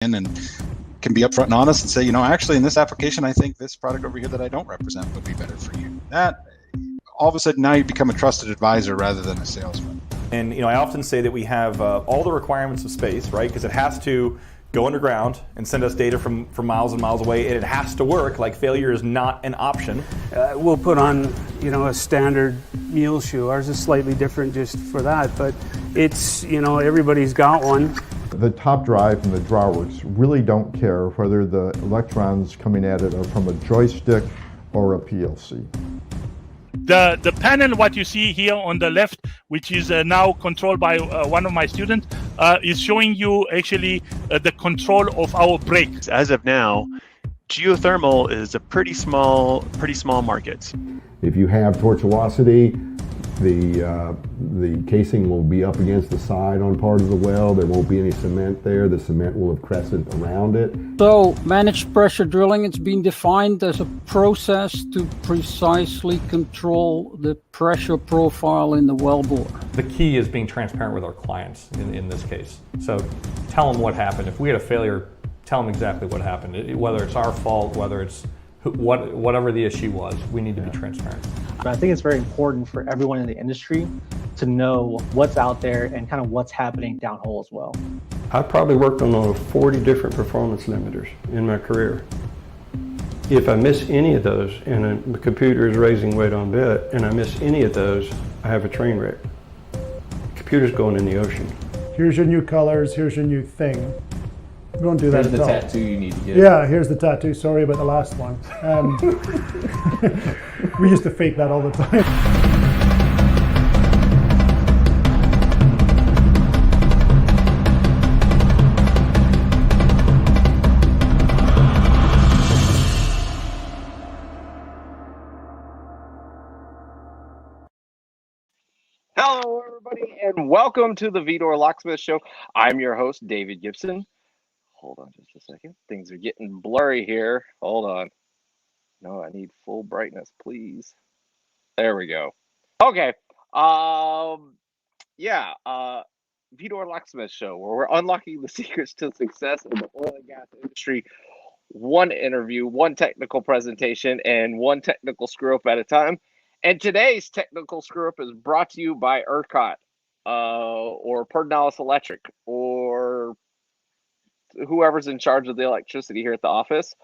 in and can be upfront and honest and say, actually in this application, I think this product over here that I don't represent would be better for you. That all of a sudden now you become a trusted advisor rather than a salesman. And I often say that we have all the requirements of space, right? Because it has to go underground and send us data from miles and miles away, and it has to work. Like, failure is not an option. We'll put on, a standard mule shoe. Ours is slightly different just for that, but it's, everybody's got one. The top drive and the drawworks really don't care whether the electrons coming at it are from a joystick or a PLC. The panel, what you see here on the left, which is now controlled by one of my students, is showing you actually the control of our brakes. As of now, geothermal is a pretty small market. If you have tortuosity, the casing will be up against the side on part of the well. There won't be any cement there. The cement will have crescent around it. So managed pressure drilling, it's been defined as a process to precisely control the pressure profile in the wellbore. The key is being transparent with our clients in this case. So tell them what happened. If we had a failure, tell them exactly what happened. Whether it's our fault, whether it's whatever the issue was, we need to be transparent. But I think it's very important for everyone in the industry to know what's out there and kind of what's happening downhole as well. I've probably worked on over 40 different performance limiters in my career. If I miss any of those, and the computer is raising weight on bit, and I miss any of those, I have a train wreck. The computer's going in the ocean. Here's your new colors, here's your new thing. We don't do that at all. Here's the tattoo you need to get. Yeah, here's the tattoo. Sorry about the last one. We used to fake that all the time. Hello, everybody, and welcome to the Vidor Locksmith Show. I'm your host, David Gibson. Hold on just a second. Things are getting blurry here. Hold on. No, I need full brightness, please. There we go. Okay. Vidor Locksmith Show, where we're unlocking the secrets to success in the oil and gas industry. One interview, one technical presentation, and one technical screw up at a time. And today's technical screw up is brought to you by ERCOT, or Pedernales Electric, or whoever's in charge of the electricity here at the office.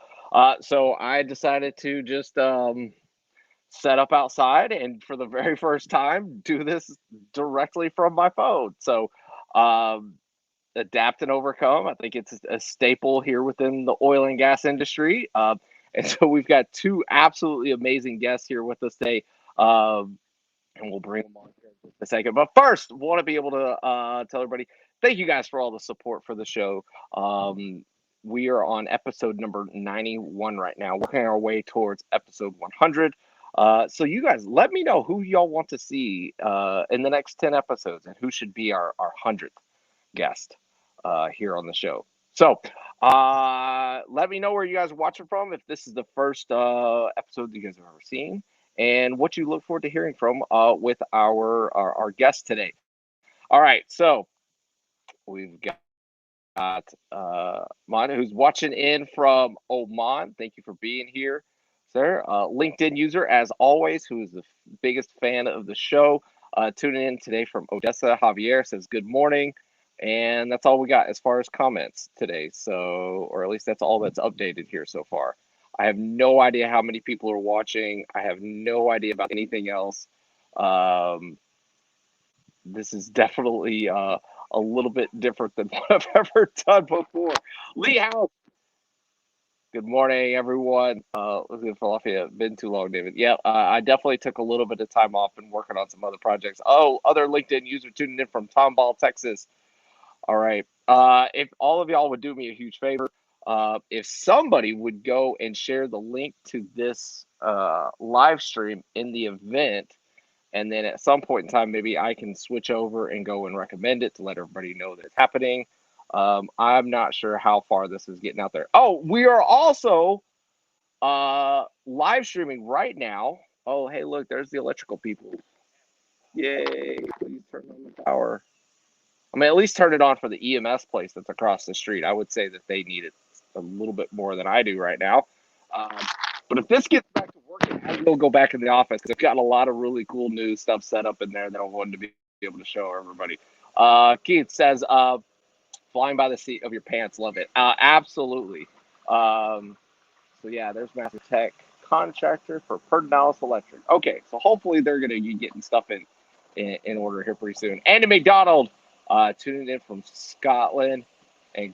So I decided to just set up outside and for the very first time do this directly from my phone. So adapt and overcome. I think it's a staple here within the oil and gas industry. And so we've got two absolutely amazing guests here with us today. And we'll bring them on here in a second. But first, want to be able to tell everybody, thank you guys for all the support for the show. We are on episode number 91 right now, working our way towards episode 100. So you guys, let me know who y'all want to see in the next 10 episodes and who should be our 100th guest here on the show. So let me know where you guys are watching from, if this is the first episode you guys have ever seen, and what you look forward to hearing from with our guest today. All right, so we've got Manu, who's watching in from Oman. Thank you for being here, sir. LinkedIn user, as always, who is the biggest fan of the show. Tuning in today from Odessa. Javier says good morning. And that's all we got as far as comments today. So, or at least that's all that's updated here so far. I have no idea how many people are watching. I have no idea about anything else. This is definitely a little bit different than what I've ever done before. Lee House. Good morning, everyone. Philadelphia, been too long, David. Yeah, I definitely took a little bit of time off and working on some other projects. Oh, other LinkedIn user tuning in from Tomball, Texas. All right. If all of y'all would do me a huge favor, if somebody would go and share the link to this live stream in the event, and then at some point in time, maybe I can switch over and go and recommend it to let everybody know that it's happening. I'm not sure how far this is getting out there. Oh, we are also live streaming right now. Oh, hey, look, there's the electrical people. Yay. Please turn on the power. I mean, at least turn it on for the EMS place that's across the street. I would say that they need it a little bit more than I do right now. But if this gets back to working, I will go back in the office. I've got a lot of really cool new stuff set up in there that I wanted to be able to show everybody. Keith says, flying by the seat of your pants, love it. Absolutely. So yeah, there's Master Tech contractor for Pedernales Electric. Okay, so hopefully they're going to be getting stuff in order here pretty soon. Andy McDonald tuning in from Scotland, and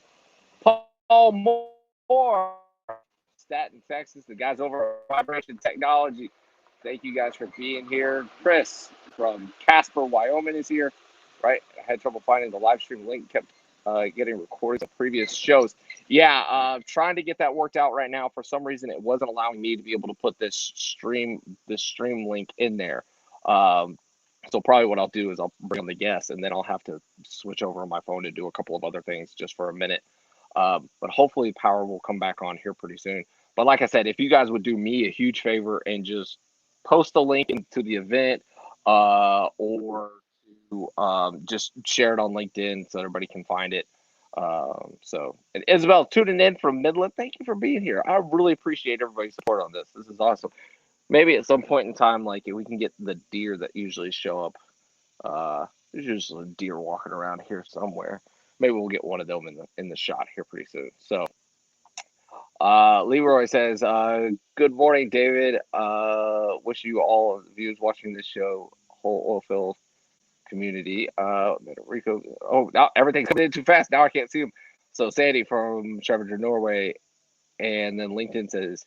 Paul Moore, Staten, Texas. The guys over at Vibration Technology. Thank you guys for being here. Chris from Casper, Wyoming is here. Right, I had trouble finding the live stream link. Kept getting recordings of previous shows. Yeah, trying to get that worked out right now. For some reason, it wasn't allowing me to be able to put this stream link in there. So probably what I'll do is I'll bring on the guests, and then I'll have to switch over on my phone to do a couple of other things just for a minute. But hopefully power will come back on here pretty soon. But like I said, if you guys would do me a huge favor and just post a link into the event, or just share it on LinkedIn so everybody can find it. And Isabel tuning in from Midland, thank you for being here. I really appreciate everybody's support on this. This is awesome. Maybe at some point in time, like we can get the deer that usually show up. There's usually a deer walking around here somewhere. Maybe we'll get one of them in the shot here pretty soon. So Leroy says, good morning, David. Wish you all of the viewers watching this show, whole oil field community. Rico, now everything's coming in too fast. Now I can't see them. So Sandy from Stavanger, Norway, and then LinkedIn says,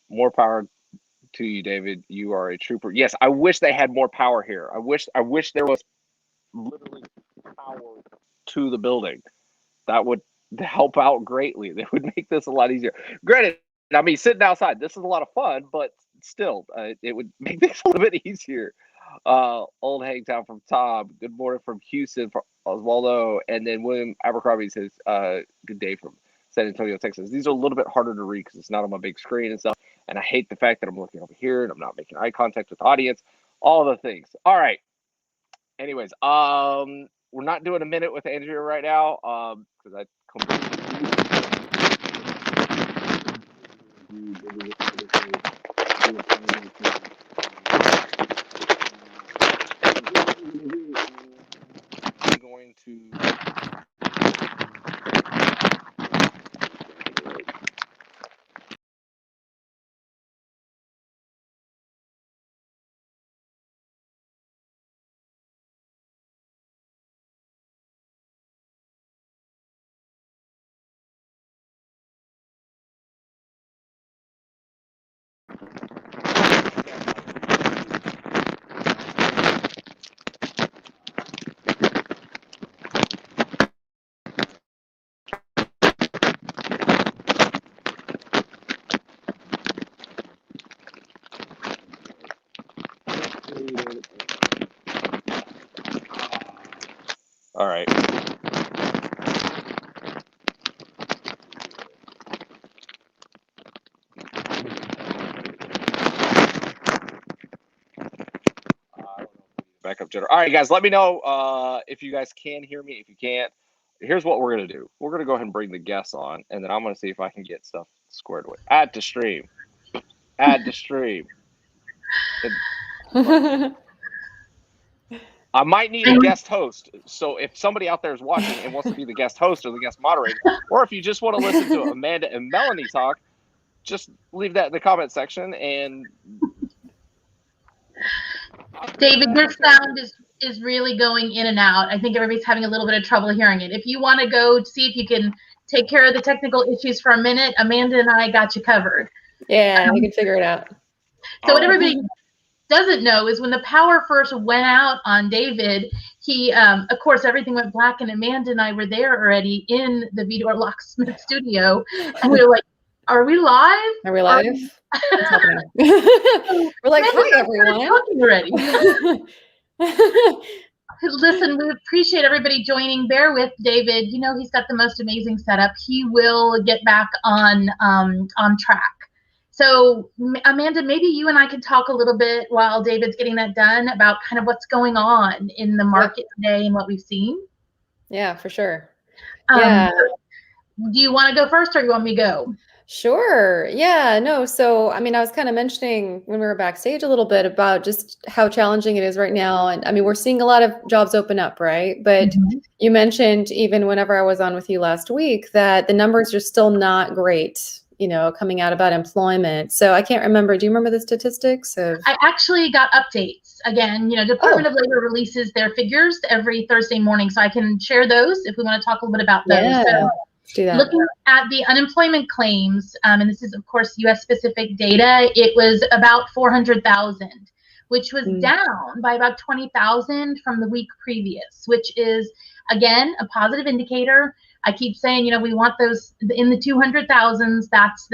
more power to you, David. You are a trooper. Yes, I wish they had more power here. I wish there was literally power to the building. That would help out greatly. They would make this a lot easier. Granted, I mean, sitting outside, this is a lot of fun, but still, it would make this a little bit easier. Old Hangtown from Tom. Good morning from Houston from Oswaldo. And then William Abercrombie says, good day from San Antonio, Texas. These are a little bit harder to read because it's not on my big screen and stuff. And I hate the fact that I'm looking over here and I'm not making eye contact with the audience. All the things. All right. Anyways, we're not doing a minute with Andrea right now because I completely I'm going to all right. Backup jitter. All right, guys, let me know if you guys can hear me. If you can't, here's what we're going to do. We're going to go ahead and bring the guests on, and then I'm going to see if I can get stuff squared away. Add to stream. Add to stream. I might need a guest host. So if somebody out there is watching and wants to be the guest host or the guest moderator, or if you just want to listen to Amanda and Melanie talk, just leave that in the comment section. And David, your sound is really going in and out. I think everybody's having a little bit of trouble hearing it. If you want to go see if you can take care of the technical issues for a minute, Amanda and I got you covered. Yeah, we can figure it out. So what everybody doesn't know is when the power first went out on David, he, of course, everything went black, and Amanda and I were there already in the Vidor Locksmith studio, and we were like, "Are we live? Are we live? What's happening?" We're like, "Hi, everyone." Talking already. Listen, we appreciate everybody joining. Bear with David. You know, he's got the most amazing setup. He will get back on track. So, Amanda, maybe you and I can talk a little bit while David's getting that done about kind of what's going on in the market today and what we've seen. Yeah, for sure. Do you want to go first, or you want me to go? Sure. Yeah, no. So, I mean, I was kind of mentioning when we were backstage a little bit about just how challenging it is right now. And I mean, we're seeing a lot of jobs open up, right? But you mentioned even whenever I was on with you last week that the numbers are still not great, coming out about employment. So I can't remember. Do you remember the statistics of? I actually got updates again. Department of Labor releases their figures every Thursday morning, so I can share those if we want to talk a little bit about those. Yeah. So, do that. looking at the unemployment claims, and this is, of course, U.S. specific data, it was about 400,000, which was down by about 20,000 from the week previous, which is, again, a positive indicator. I keep saying, we want those in the 200,000s. That's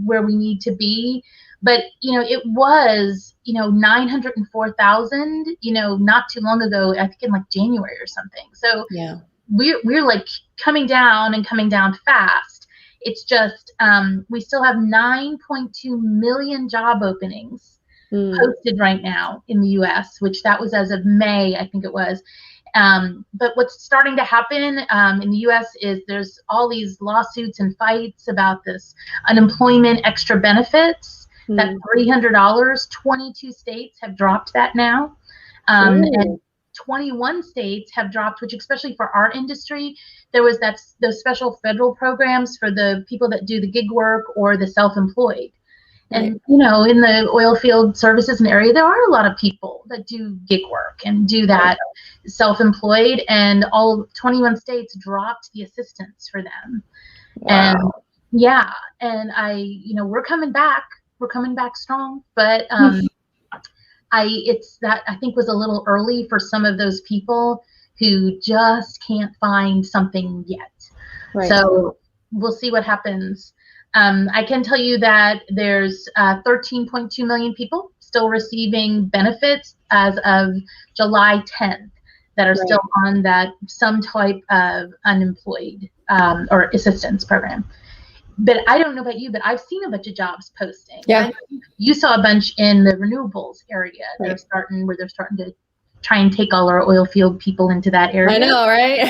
where we need to be. But, it was, 904,000, not too long ago, I think in like January or something. So yeah. We're like coming down and coming down fast. It's just we still have 9.2 million job openings posted right now in the U.S., which that was as of May, I think it was. But what's starting to happen in the U.S. is there's all these lawsuits and fights about this unemployment extra benefits, that $300. 22 states have dropped that now. And 21 states have dropped, which especially for our industry, there was those special federal programs for the people that do the gig work or the self-employed. And, in the oil field services and area, there are a lot of people that do gig work and do that self-employed, and all 21 states dropped the assistance for them. Wow. And we're coming back strong, but I think was a little early for some of those people who just can't find something yet. Right. So we'll see what happens. I can tell you that there's 13.2 million people still receiving benefits as of July 10th that are still on that some type of unemployed or assistance program. But I don't know about you, but I've seen a bunch of jobs posting. Yeah. You saw a bunch in the renewables area. They're starting to try and take all our oil field people into that area. I know, right?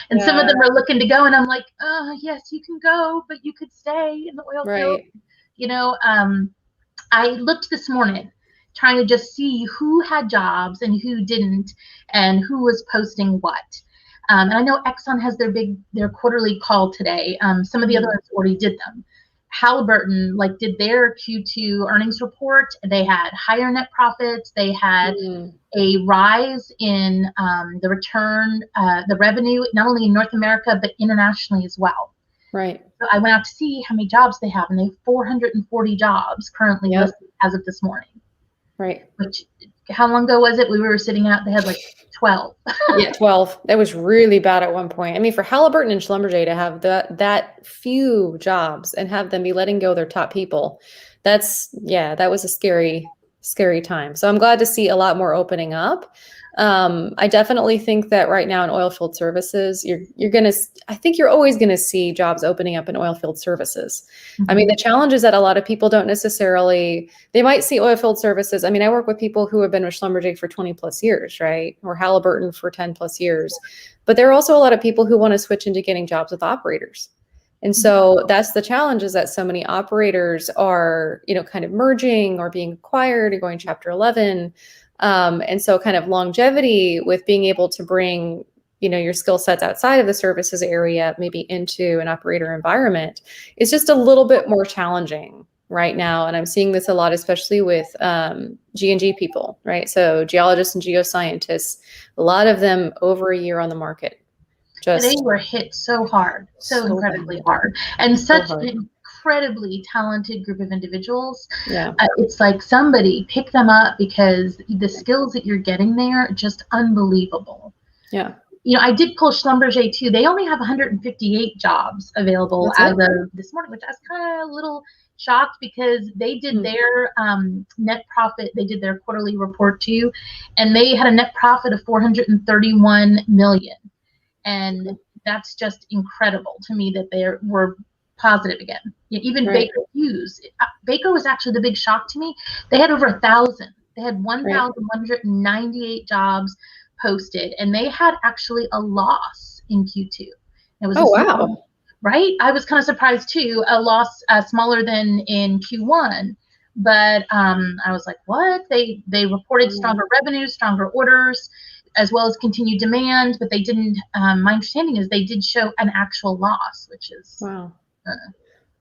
And some of them are looking to go, and I'm like, oh, yes, you can go, but you could stay in the oil field. I looked this morning trying to just see who had jobs and who didn't, and who was posting what. And I know Exxon has their quarterly call today. Some of the other ones already did them. Halliburton did their Q2 earnings report. They had higher net profits. They had a rise in the return, the revenue, not only in North America, but internationally as well. Right. So I went out to see how many jobs they have, and they have 440 jobs currently listed as of this morning. Right. Which, how long ago was it? We were sitting out, they had 12. Yeah, 12. That was really bad at one point. I mean, for Halliburton and Schlumberger to have that few jobs and have them be letting go their top people, that was a scary time. So I'm glad to see a lot more opening up. I definitely think that right now in oil field services, I think you're always going to see jobs opening up in oil field services. I mean, the challenge is that a lot of people don't necessarily, they might see oil field services. I mean, I work with people who have been with Schlumberger for 20 plus years, right? Or Halliburton for 10 plus years. But there are also a lot of people who want to switch into getting jobs with operators. And so that's the challenge, is that so many operators are, kind of merging or being acquired or going Chapter 11. And so kind of longevity with being able to bring, your skill sets outside of the services area, maybe into an operator environment, is just a little bit more challenging right now. And I'm seeing this a lot, especially with G&G people, right? So geologists and geoscientists, a lot of them over a year on the market. They were hit so hard, so incredibly hard. And such an incredibly talented group of individuals. Yeah. It's like somebody pick them up, because the skills that you're getting there are just unbelievable. Yeah. I did pull Schlumberger too. They only have 158 jobs available as of this morning, which I was kind of a little shocked, because they did their net profit. They did their quarterly report too, and they had a net profit of 431 million. And that's just incredible to me that they were positive again. Even Baker Hughes. Baker was actually the big shock to me. They had over 1,000. They had 1,198 jobs posted, and they had actually a loss in Q2. It was Oh, wow. Right? I was kind of surprised too. A loss smaller than in Q1, but I was like, what? They reported stronger revenues, stronger orders, as well as continued demand, but they didn't. My understanding is they did show an actual loss, which is Wow.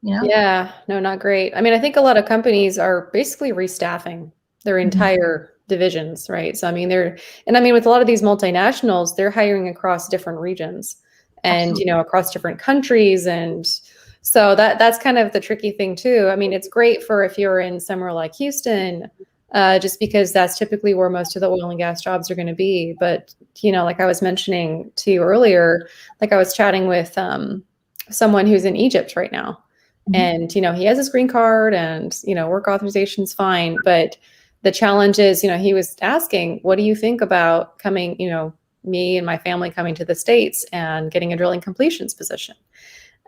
You know? Yeah, no, not great. I mean, I think a lot of companies are basically restaffing their entire divisions, right? So, I mean, with a lot of these multinationals, they're hiring across different regions and, across different countries. And so that's kind of the tricky thing too. I mean, it's great for if you're in somewhere like Houston, just because that's typically where most of the oil and gas jobs are going to be. But, like I was mentioning to you earlier, like I was chatting with someone who's in Egypt right now. And, he has his green card and, work authorization's fine. But the challenge is, he was asking, what do you think about coming, me and my family coming to the States and getting a drilling completions position?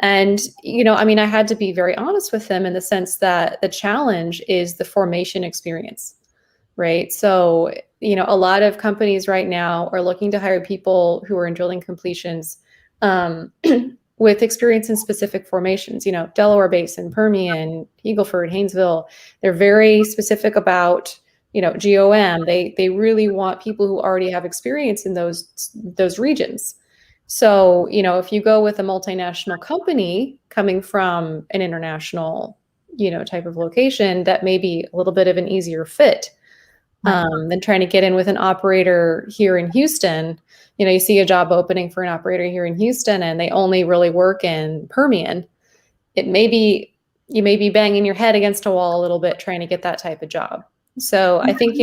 And, I had to be very honest with him in the sense that the challenge is the formation experience, right? So, a lot of companies right now are looking to hire people who are in drilling completions, with experience in specific formations, Delaware Basin, Permian, Eagle Ford, Haynesville. They're very specific about, GOM. They really want people who already have experience in those regions. So, if you go with a multinational company coming from an international, type of location, that may be a little bit of an easier fit than trying to get in with an operator here in Houston. You see a job opening for an operator here in Houston and they only really work in Permian. You may be banging your head against a wall a little bit trying to get that type of job. So I think,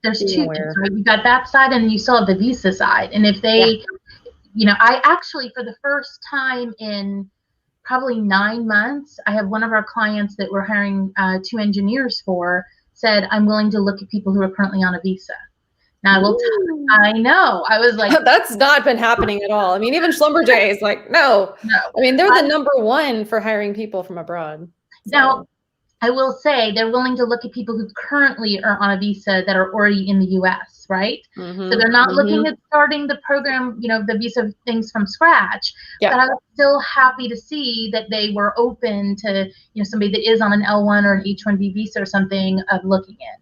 there's two things, right? You got that side and you still have the visa side. And if they, I actually, for the first time in probably 9 months, I have one of our clients that we're hiring 2 engineers for said, I'm willing to look at people who are currently on a visa. Now, I know. I was like, that's not been happening at all. I mean, even Schlumberger is like, no. I mean, they're the number one for hiring people from abroad. So. Now, I will say they're willing to look at people who currently are on a visa that are already in the U.S., right? So they're not looking at starting the program, the visa things from scratch. But I was still happy to see that they were open to, somebody that is on an L1 or an H1B visa or something of looking in.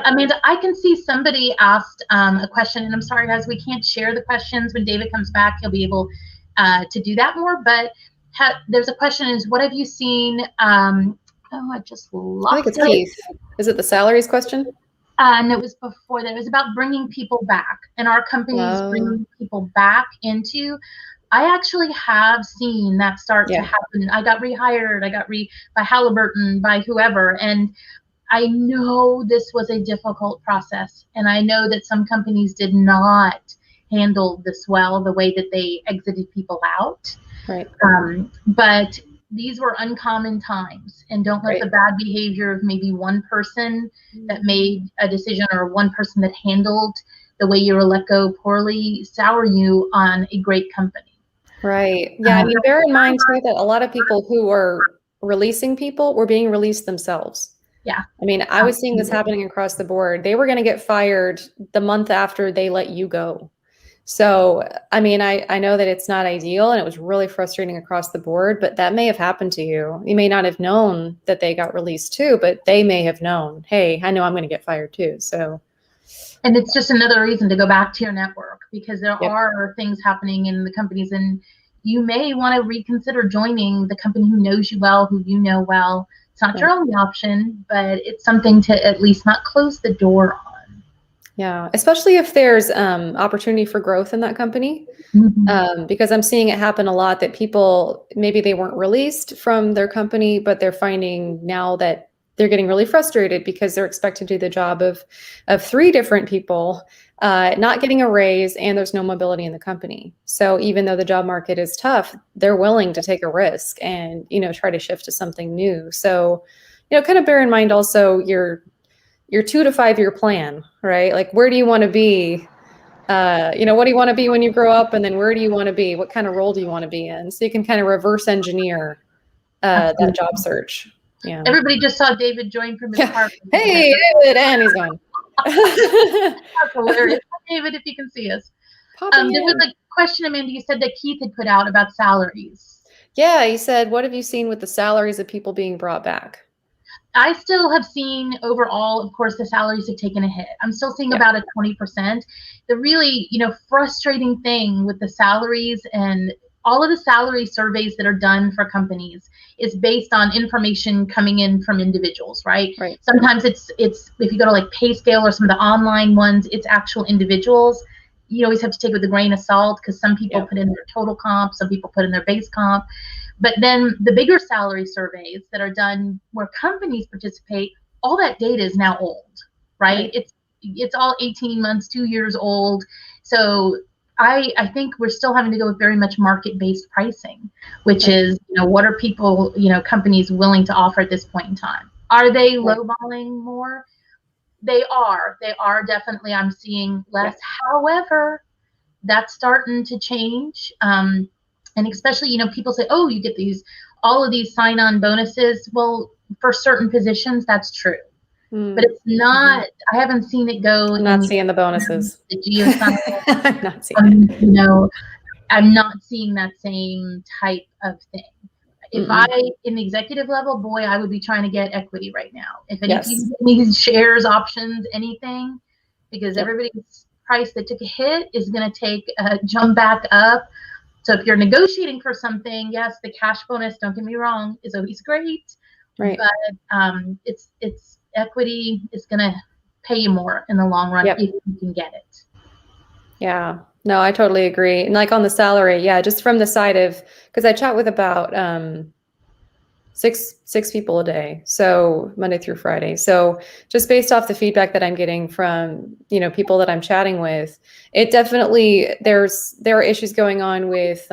Amanda, I can see somebody asked a question, and I'm sorry, guys, we can't share the questions. When David comes back, he'll be able to do that more. But there's a question: is what have you seen? I just lost I think it's Keith. Is it the salaries question? And it was before that. It was about bringing people back, and our company is bringing people back into. I actually have seen that start to happen. I got rehired. I got by Halliburton, by whoever, and I know this was a difficult process, and I know that some companies did not handle this well, the way that they exited people out. Right. But these were uncommon times, and don't let the bad behavior of maybe one person that made a decision or one person that handled the way you were let go poorly sour you on a great company. Right. Yeah. I mean, bear in mind too that a lot of people who were releasing people were being released themselves. Yeah. I mean, I was seeing this happening across the board. They were going to get fired the month after they let you go. So, I mean, I know that it's not ideal and it was really frustrating across the board, but that may have happened to you. You may not have known that they got released too, but they may have known, hey, I know I'm going to get fired too. So, and it's just another reason to go back to your network, because there are things happening in the companies, and you may want to reconsider joining the company who knows you well, who you know well. It's not your only option, but it's something to at least not close the door on. Yeah, especially if there's opportunity for growth in that company, because I'm seeing it happen a lot that people, maybe they weren't released from their company, but they're finding now that they're getting really frustrated because they're expected to do the job of 3 different people, not getting a raise, and there's no mobility in the company. So even though the job market is tough, they're willing to take a risk and, try to shift to something new. So, kind of bear in mind also your 2 to 5 year plan, right? Like, where do you want to be? What do you want to be when you grow up? And then where do you want to be? What kind of role do you want to be in? So you can kind of reverse engineer that job search. Yeah. Everybody just saw David join from his apartment. Hey, David, and he's gone. That's hilarious. David, if you can see us. Popping There was in. a question, Amanda, you said that Keith had put out about salaries. Yeah, he said, what have you seen with the salaries of people being brought back? I still have seen overall, of course, the salaries have taken a hit. I'm still seeing about a 20%. The really, frustrating thing with the salaries and all of the salary surveys that are done for companies is based on information coming in from individuals, right? Right. Sometimes it's if you go to like PayScale or some of the online ones, it's actual individuals. You always have to take it with a grain of salt because some people put in their total comp, some people put in their base comp. But then the bigger salary surveys that are done where companies participate, all that data is now old, right? It's all 18 months, 2 years old. So I think we're still having to go with very much market-based pricing, which is, what are people, companies willing to offer at this point in time? Are they lowballing more? They are definitely. I'm seeing less. However, that's starting to change. And especially, people say, oh, you get all of these sign-on bonuses. Well, for certain positions, that's true. But it's not, I haven't seen it go. I'm not seeing the bonuses. The geoscience. I'm not seeing it. I'm not seeing that same type of thing. If I, in the executive level, boy, I would be trying to get equity right now. If any shares, options, anything, because everybody's price that took a hit is going to take a jump back up. So if you're negotiating for something, yes, the cash bonus, don't get me wrong, is always great. Right. But it's equity is going to pay you more in the long run if you can get it. Yeah, no, I totally agree. And like on the salary, just from the side of, because I chat with about six people a day, so Monday through Friday. So just based off the feedback that I'm getting from, people that I'm chatting with, it definitely, there are issues going on with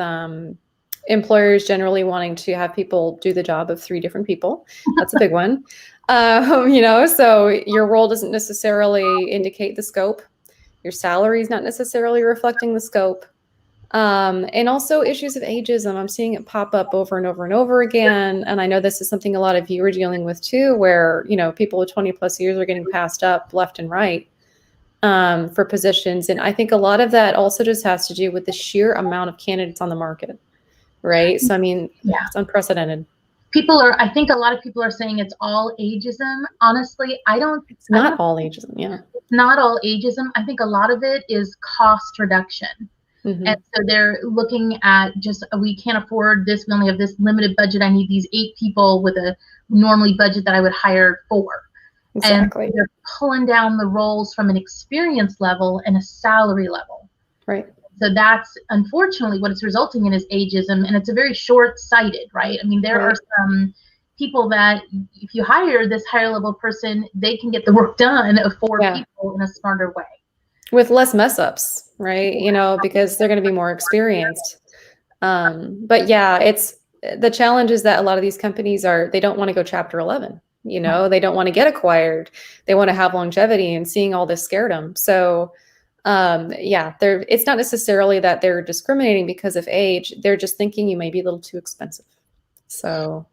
employers generally wanting to have people do the job of 3 different people. That's a big one. So your role doesn't necessarily indicate the scope. Your salary is not necessarily reflecting the scope. And also issues of ageism. I'm seeing it pop up over and over and over again. And I know this is something a lot of you are dealing with too, where, people with 20 plus years are getting passed up left and right for positions. And I think a lot of that also just has to do with the sheer amount of candidates on the market, right? So, I mean, it's unprecedented. I think a lot of people are saying it's all ageism. Honestly, it's not all ageism. Yeah. It's not all ageism. I think a lot of it is cost reduction. And so they're looking at just, we can't afford this. We only have this limited budget. I need these 8 people with a normally budget that I would hire 4. Exactly. And they're pulling down the roles from an experience level and a salary level. Right. So that's unfortunately what it's resulting in is ageism, and it's a very short-sighted, right? I mean, there are some people that if you hire this higher level person, they can get the work done of 4 people in a smarter way. With less mess ups, right? Because they're going to be more experienced. But it's the challenge is that a lot of these companies they don't want to go Chapter 11. They don't want to get acquired. They want to have longevity, and seeing all this scared them. So it's not necessarily that they're discriminating because of age. They're just thinking you may be a little too expensive. So,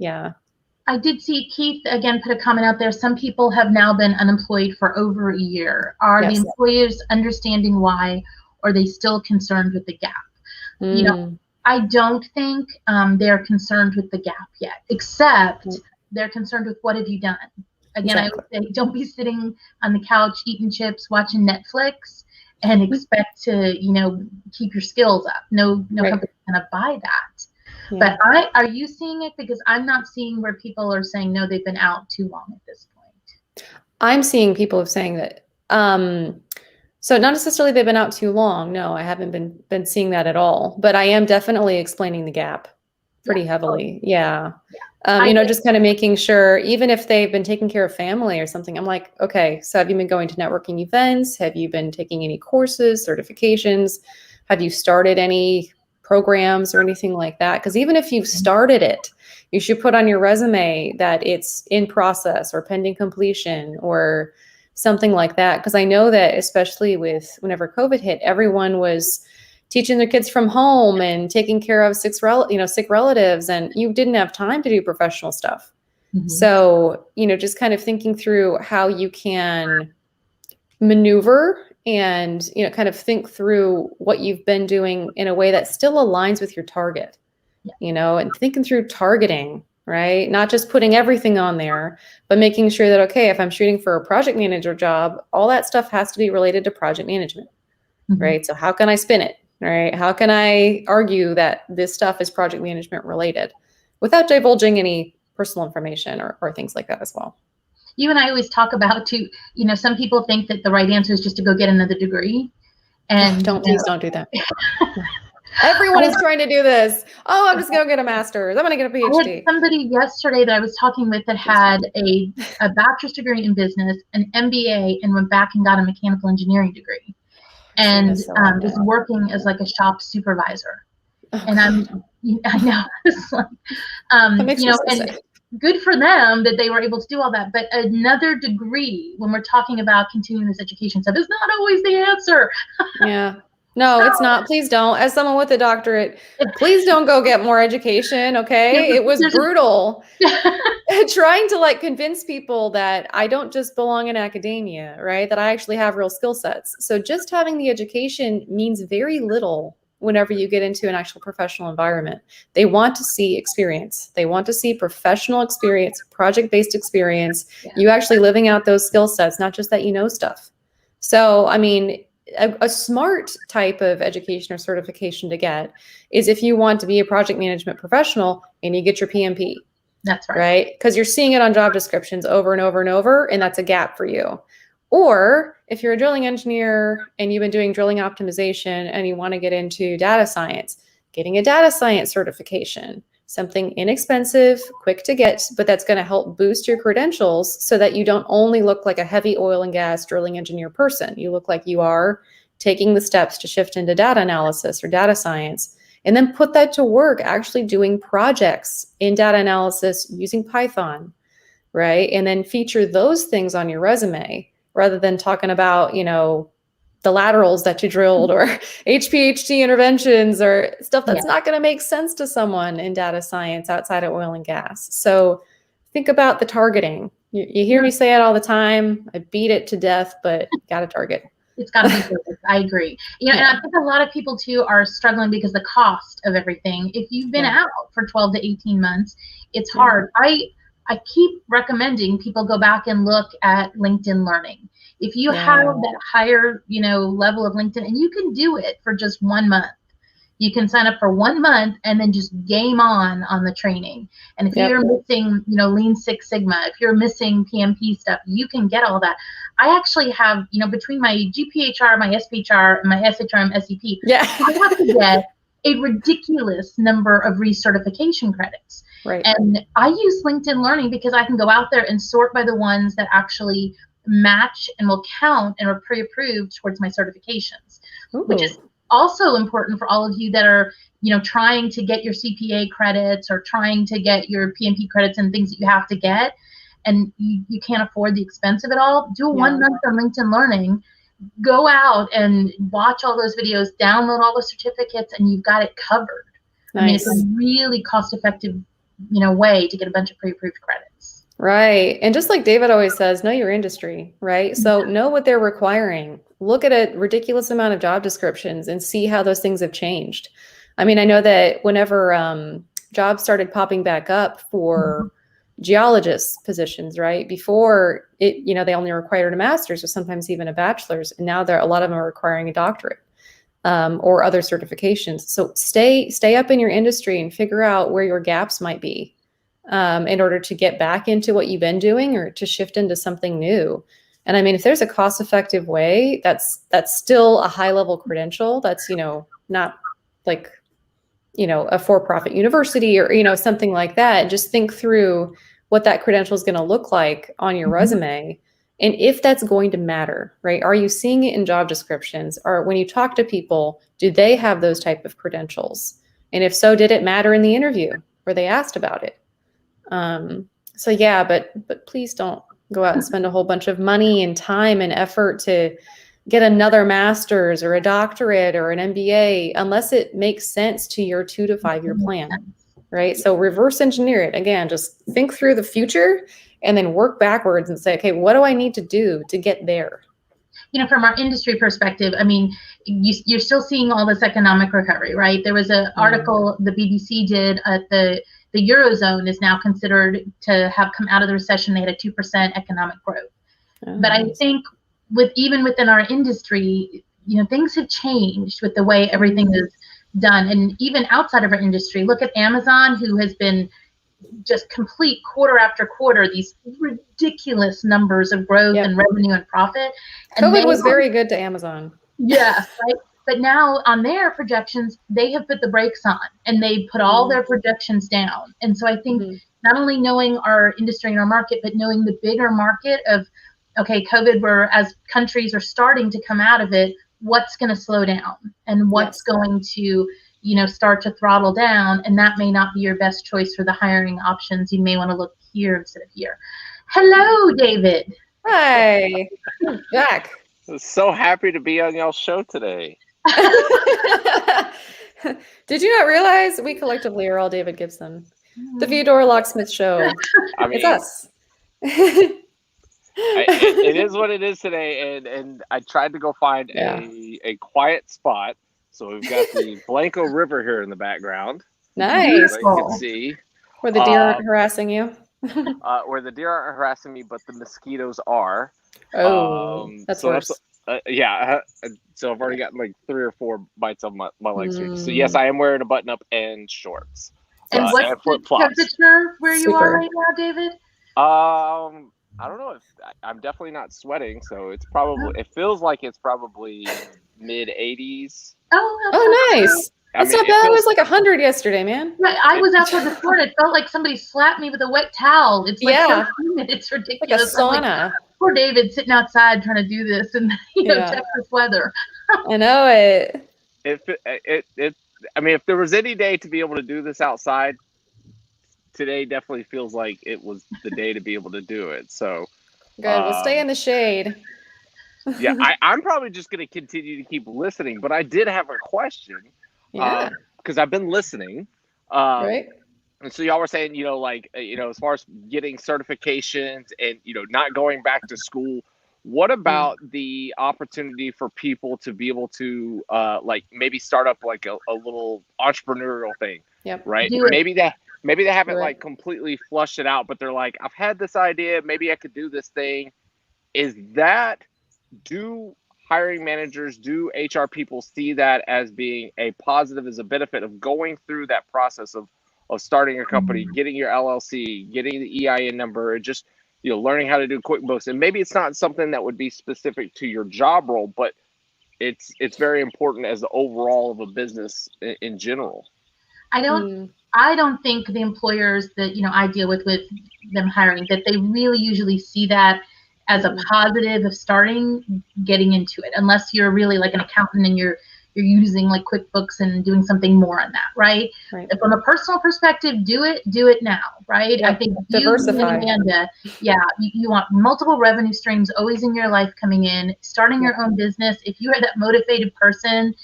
I did see Keith again put a comment out there. Some people have now been unemployed for over a year. Are the employers understanding why, or are they still concerned with the gap? I don't think they're concerned with the gap yet, except they're concerned with what have you done? Again, I would say don't be sitting on the couch eating chips, watching Netflix, and expect to, keep your skills up. No company's gonna buy that. But are you seeing it? Because I'm not seeing where people are saying, no, they've been out too long at this point. I'm seeing people saying that. So not necessarily they've been out too long. No, I haven't been seeing that at all. But I am definitely explaining the gap pretty heavily. Just kind of making sure, even if they've been taking care of family or something, I'm like, okay, so have you been going to networking events? Have you been taking any courses, certifications? Have you started any programs or anything like that? Because even if you've started it, you should put on your resume that it's in process or pending completion or something like that. Because I know that especially with whenever COVID hit, everyone was teaching their kids from home and taking care of sick relatives, and you didn't have time to do professional stuff. So, just kind of thinking through how you can maneuver and, you know, kind of think through what you've been doing in a way that still aligns with your target, you know, and thinking through targeting, right? Not just putting everything on there, but making sure that, okay, if I'm shooting for a project manager job, all that stuff has to be related to project management, right? So how can I spin it, right? How can I argue that this stuff is project management related without divulging any personal information or things like that as well? You and I always talk about too, you know, some people think that the right answer is just to go get another degree. And please don't do that. Everyone is trying to do this. Oh, I'm just going to get a master's. I'm going to get a PhD. I had somebody yesterday that I was talking with that had a bachelor's degree in business, an MBA, and went back and got a mechanical engineering degree, and is working as like a shop supervisor. And I know, it's like, you know, and good for them that they were able to do all that. But another degree, when we're talking about continuing this education stuff, is not always the answer. Yeah. No, it's not. Please don't. As someone with a doctorate, please don't go get more education, okay? It was brutal. Trying to like convince people that I don't just belong in academia, right? That I actually have real skill sets. So just having the education means very little whenever you get into an actual professional environment. They want to see experience. They want to see professional experience, project-based experience, you actually living out those skill sets, not just that you know stuff. So, I mean, a smart type of education or certification to get is if you want to be a project management professional and you get your PMP. That's right. Right? Because you're seeing it on job descriptions over and over and over, and that's a gap for you. Or if you're a drilling engineer and you've been doing drilling optimization and you want to get into data science, getting a data science certification, something inexpensive, quick to get, but that's going to help boost your credentials so that you don't only look like a heavy oil and gas drilling engineer person. You look like you are taking the steps to shift into data analysis or data science, and then put that to work actually doing projects in data analysis using Python, right? And then feature those things on your resume rather than talking about, you know, the laterals that you drilled or HPHT interventions or stuff that's not going to make sense to someone in data science outside of oil and gas. So think about the targeting. You hear me say it all the time. I beat it to death, but got to target. It's got to be perfect. I agree. You know, and I think a lot of people too are struggling because the cost of everything. If you've been out for 12 to 18 months, it's hard. I keep recommending people go back and look at LinkedIn Learning. If you have that higher, you know, level of LinkedIn, and you can do it for just 1 month, you can sign up for 1 month and then just game on the training. And if you're missing, you know, Lean Six Sigma, if you're missing PMP stuff, you can get all that. I actually have, you know, between my GPHR, my SPHR, and my SHRM SEP, I have to get a ridiculous number of recertification credits. Right. And I use LinkedIn Learning because I can go out there and sort by the ones that actually match and will count and are pre-approved towards my certifications, which is also important for all of you that are, you know, trying to get your CPA credits or trying to get your PMP credits and things that you have to get, and you can't afford the expense of it all. Do a 1 month on LinkedIn Learning, go out and watch all those videos, download all the certificates, and you've got it covered. I mean, it's a really cost-effective, you know, way to get a bunch of pre-approved credits. Right. And just like David always says, know your industry, right? So know what they're requiring. Look at a ridiculous amount of job descriptions and see how those things have changed. I mean, I know that whenever jobs started popping back up for geologists positions, right? Before it, you know, they only required a master's or sometimes even a bachelor's. And now a lot of them are requiring a doctorate or other certifications. So stay up in your industry and figure out where your gaps might be. In order to get back into what you've been doing or to shift into something new. And I mean, if there's a cost-effective way, that's still a high-level credential. That's, you know, not like, you know, a for-profit university or, you know, something like that. And just think through what that credential is going to look like on your resume. And if that's going to matter, right? Are you seeing it in job descriptions? Or when you talk to people, do they have those type of credentials? And if so, did it matter in the interview? Were they asked about it? So yeah, but please don't go out and spend a whole bunch of money and time and effort to get another master's or a doctorate or an MBA unless it makes sense to your 2 to 5 year plan, right? So reverse engineer it. Again, just think through the future and then work backwards and say, okay, what do I need to do to get there? from our industry perspective, I mean, you're still seeing all this economic recovery, right? There was an article the BBC did at the Eurozone is now considered to have come out of the recession. They had a 2% economic growth. But I think even within our industry, things have changed with the way everything is done. And even outside of our industry, look at Amazon, who has been just complete quarter after quarter, these ridiculous numbers of growth and revenue and profit. And COVID was very good to Amazon. Yeah, right. But now on their projections, they have put the brakes on and they put all their projections down. And so I think not only knowing our industry and our market, but knowing the bigger market of, okay, COVID, as countries are starting to come out of it, what's going to slow down and what's going to, start to throttle down. And that may not be your best choice for the hiring options. You may want to look here instead of here. Hello, David. Hi. Back. So happy to be on y'all's show today. Did you not realize we collectively are all David Gibson? The Theodore Locksmith Show. I mean, it's us. It is what it is today, and I tried to go find a quiet spot. So we've got the Blanco River here in the background. Nice. You can see where the deer aren't harassing you. Where the deer aren't harassing me, but the mosquitoes are. Oh, that's worse. So I've already gotten like 3 or 4 bites on my legs here. So yes, I am wearing a button-up and shorts. And what's the temperature where you are right now, David? I don't know if I'm definitely not sweating, so it's probably it feels like it's probably mid 80s. Oh, nice. That's not bad. It was like 100 yesterday, man. Right. I was outside this morning. It felt like somebody slapped me with a wet towel. It's like so humid. It's ridiculous. Like a sauna. Like, poor David sitting outside trying to do this in Texas weather. I know it. I mean, if there was any day to be able to do this outside, today definitely feels like it was the day to be able to do it. So good. We'll stay in the shade. Yeah, I'm probably just going to continue to keep listening, but I did have a question because I've been listening. Right. And so y'all were saying, as far as getting certifications and, not going back to school, what about the opportunity for people to be able to maybe start up like a little entrepreneurial thing? Yep. Right. Maybe they haven't like completely flushed it out, but they're like, I've had this idea, maybe I could do this thing. Do hiring managers, do HR people see that as being a positive, as a benefit of going through that process of starting a company, getting your LLC, getting the EIN number, and just, learning how to do QuickBooks? And maybe it's not something that would be specific to your job role, but it's very important as the overall of a business in general. I don't think the employers that, I deal with them hiring, that they really usually see that as a positive of getting into it, unless you're really like an accountant and you're using like QuickBooks and doing something more on that, right? From a personal perspective, do it now, right? Yep. I think diversify. You, Amanda, you want multiple revenue streams always in your life coming in, starting your own business. If you are that motivated person,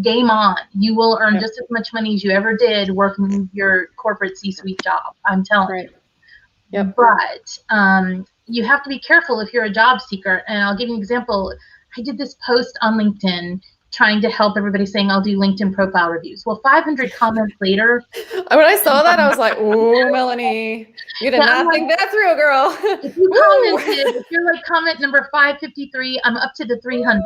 game on. You will earn just as much money as you ever did working your corporate C-suite job. I'm telling you. Yep. But you have to be careful if you're a job seeker. And I'll give you an example. I did this post on LinkedIn trying to help everybody, saying I'll do LinkedIn profile reviews. Well, 500 comments later. When I saw that, I was like, ooh, Melanie, you did not think that through, girl. If you commented, if you're like comment number 553, I'm up to the 300s.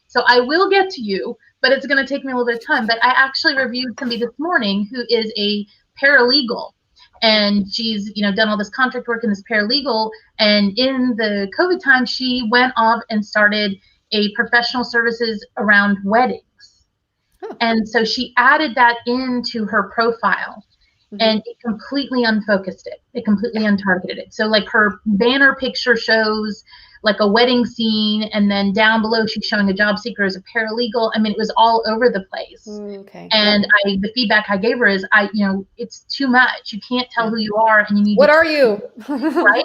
So I will get to you, but it's going to take me a little bit of time. But I actually reviewed somebody this morning who is a paralegal. And she's, done all this contract work in this paralegal. And in the COVID time, she went off and started a professional services around weddings. And so she added that into her profile and it completely unfocused it. It completely untargeted it. So like her banner picture shows like a wedding scene, and then down below she's showing a job seeker as a paralegal. I mean, it was all over the place. And the feedback I gave her is, it's too much. You can't tell who you are, and you need. What are you? Right?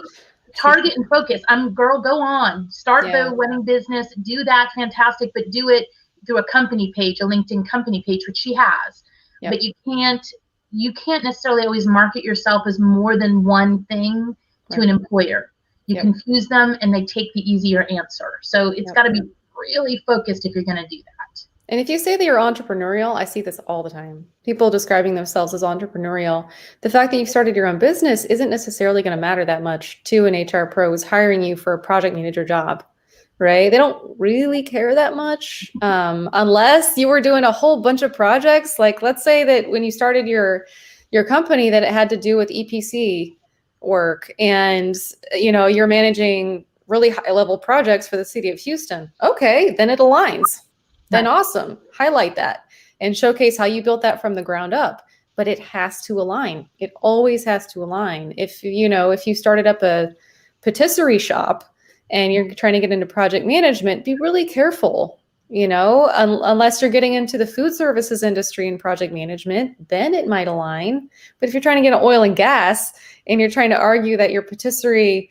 Target and focus. Go on. Start the wedding business. Do that, fantastic, but do it through a company page, a LinkedIn company page, which she has. But you can't necessarily always market yourself as more than one thing to an employer. You confuse them and they take the easier answer. So it's got to be really focused if you're going to do that. And if you say that you're entrepreneurial, I see this all the time. People describing themselves as entrepreneurial. The fact that you've started your own business isn't necessarily going to matter that much to an HR pro who's hiring you for a project manager job, right? They don't really care that much unless you were doing a whole bunch of projects. Like, let's say that when you started your company that it had to do with EPC work and, you know, you're managing really high level projects for the city of Houston. Okay, then it aligns. Then awesome. Highlight that and showcase how you built that from the ground up. But it has to align. It always has to align. If you started up a patisserie shop and you're trying to get into project management, be really careful. Unless you're getting into the food services industry and project management, then it might align. But if you're trying to get into oil and gas and you're trying to argue that your patisserie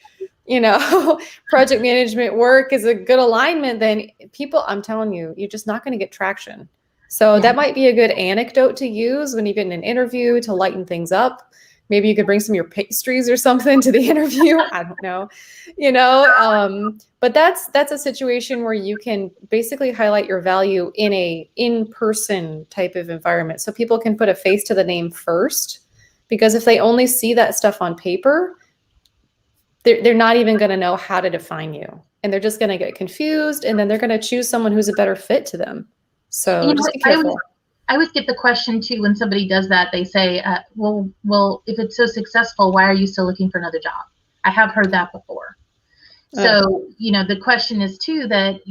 project management work is a good alignment, then I'm telling you, you're just not going to get traction. So that might be a good anecdote to use when you get in an interview to lighten things up. Maybe you could bring some of your pastries or something to the interview. I don't know, but that's a situation where you can basically highlight your value in a in-person type of environment. So people can put a face to the name first, because if they only see that stuff on paper, they're not even going to know how to define you, and they're just going to get confused, and then they're going to choose someone who's a better fit to them. So just be careful. I always get the question too when somebody does that. They say, well, if it's so successful, why are you still looking for another job? I have heard that before. So, the question is too that,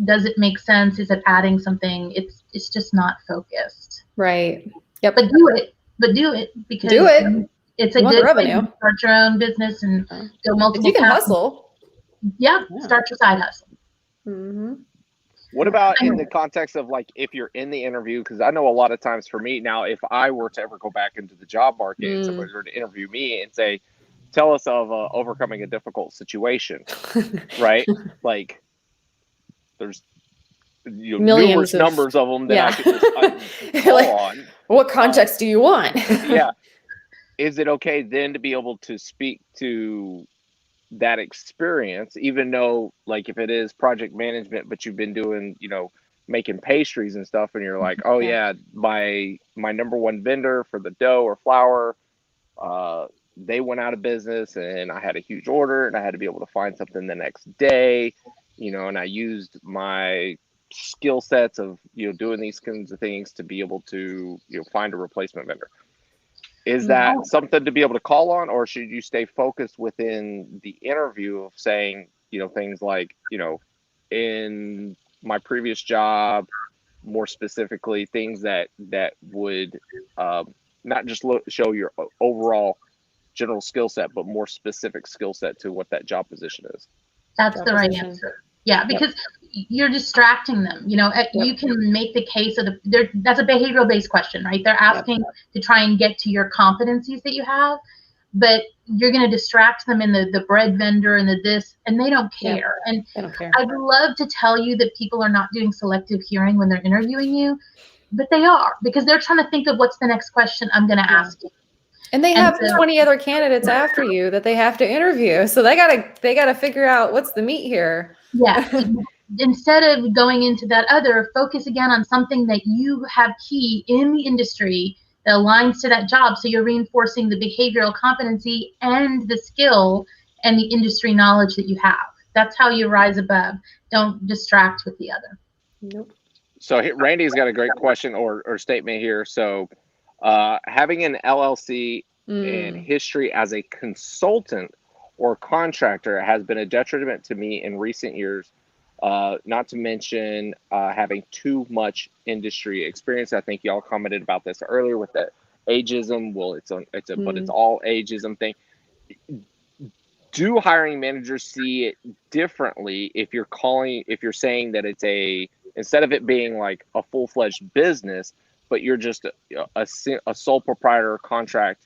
does it make sense? Is it adding something? It's just not focused. Right. Yep. But do it because do it. It's a good revenue. Start your own business and go multiple. If you can hustle. Yeah. Start your side hustle. Mm-hmm. What about in the context of like if you're in the interview? Because I know a lot of times for me now, if I were to ever go back into the job market and somebody were to interview me and say, tell us of overcoming a difficult situation, right? Like there's numerous numbers of them that I could just call on. What context do you want? Yeah. Is it okay then to be able to speak to that experience, even though like if it is project management, but you've been doing, making pastries and stuff, and you're like, oh yeah, my number one vendor for the dough or flour, they went out of business and I had a huge order and I had to be able to find something the next day, and I used my skill sets of, doing these kinds of things to be able to, find a replacement vendor. Is that something to be able to call on, or should you stay focused within the interview of saying, things like, in my previous job, more specifically, things that would not just show your overall general skill set, but more specific skill set to what that job position is? That's the right answer. Yeah, because you're distracting them. You can make the case of that's a behavioral based question, right? They're asking to try and get to your competencies that you have, but you're going to distract them in the bread vendor and the this, and they don't care. And they don't care. I'd love to tell you that people are not doing selective hearing when they're interviewing you, but they are, because they're trying to think of what's the next question I'm going to ask you. And they have 20 other candidates after you that they have to interview. So they gotta figure out what's the meat here. Yeah. Instead of going into that other, focus again on something that you have key in the industry that aligns to that job. So you're reinforcing the behavioral competency and the skill and the industry knowledge that you have. That's how you rise above. Don't distract with the other. Nope. So Randy's got a great question or statement here. So having an LLC in history as a consultant or contractor has been a detriment to me in recent years, not to mention having too much industry experience. I think y'all commented about this earlier with the ageism. Well, but it's all ageism thing. Do hiring managers see it differently if you're saying that it's instead of it being like a full-fledged business, but you're just a sole proprietor contractor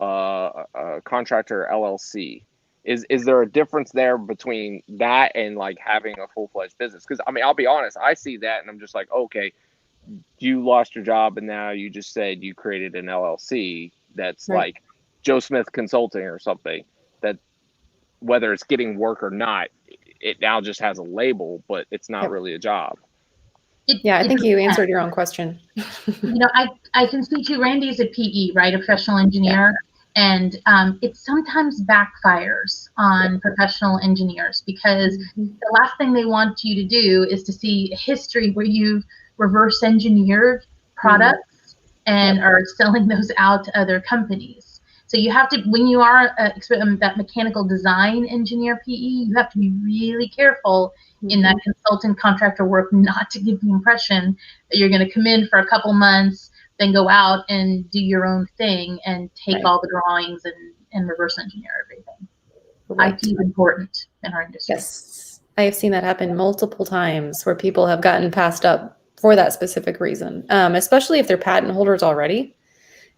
LLC? Is there a difference there between that and like having a full-fledged business? Because I'll be honest, I see that and I'm just like, okay, you lost your job and now you just said you created an LLC that's like Joe Smith Consulting or something, that whether it's getting work or not, it now just has a label, but it's not really a job. Yeah, I think you answered your own question. I can see too, Randy's a PE, right? A professional engineer. And it sometimes backfires on professional engineers because the last thing they want you to do is to see a history where you've reverse engineered products and are selling those out to other companies. So you have to, when you are that mechanical design engineer PE, you have to be really careful in that consultant contractor work not to give the impression that you're going to come in for a couple months, then go out and do your own thing and take all the drawings and reverse engineer everything. IT is important in our industry. Yes, I have seen that happen multiple times where people have gotten passed up for that specific reason, especially if they're patent holders already.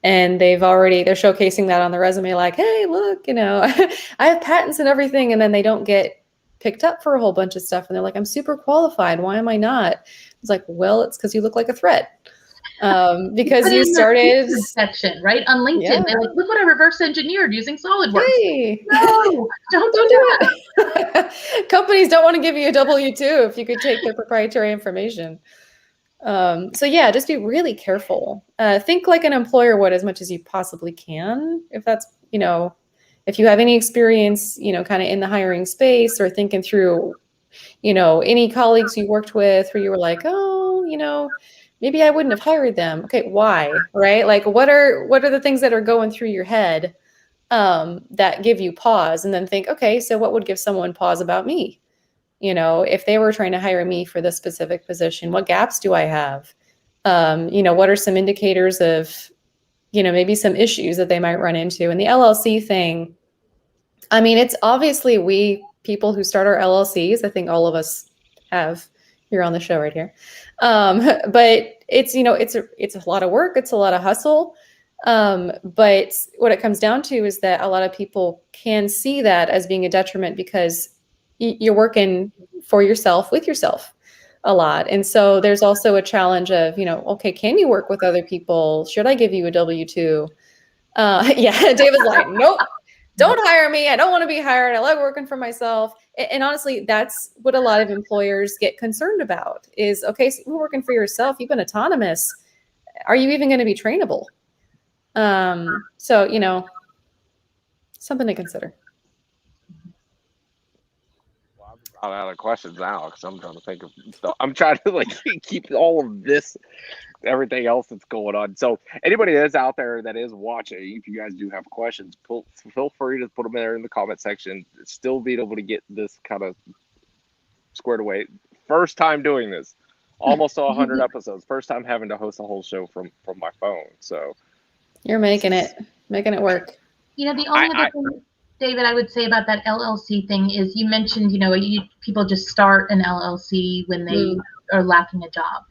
And they're showcasing that on the resume, like, hey, look, I have patents and everything. And then they don't get picked up for a whole bunch of stuff. And they're like, I'm super qualified. Why am I not? It's like, well, it's because you look like a threat. Because you started section right on LinkedIn. Yeah. They're like, look what I reverse engineered using SolidWorks. Hey. No, don't do it. Companies don't want to give you a W-2 if you could take their proprietary information. So yeah, just be really careful. Think like an employer would as much as you possibly can. If that's, if you have any experience, kind of in the hiring space or thinking through, any colleagues you worked with where you were like, oh, maybe I wouldn't have hired them. Okay, why? Right? Like, what are the things that are going through your head that give you pause? And then think, okay, so what would give someone pause about me? If they were trying to hire me for this specific position, what gaps do I have? What are some indicators of, maybe some issues that they might run into? And the LLC thing, I mean, it's obviously people who start our LLCs, I think all of us have here on the show right here. But it's, it's a lot of work. It's a lot of hustle. But what it comes down to is that a lot of people can see that as being a detriment because you're working for yourself, with yourself a lot. And so there's also a challenge of, okay, can you work with other people? Should I give you a W-2? Yeah, David's like, nope, don't hire me. I don't want to be hired. I like working for myself. And honestly, that's what a lot of employers get concerned about is, okay, so you're working for yourself. You've been autonomous. Are you even going to be trainable? So, something to consider. I'm out of questions now because I'm trying to think of stuff. I'm trying to keep all of this, everything else that's going on. So anybody that's out there that is watching, if you guys do have questions, feel free to put them there in the comment section. Still being able to get this kind of squared away. First time doing this, almost 100 episodes. First time having to host a whole show from my phone. So you're making it work. The only other thing, David, I would say about that LLC thing is you mentioned, people just start an LLC when they are lacking a job.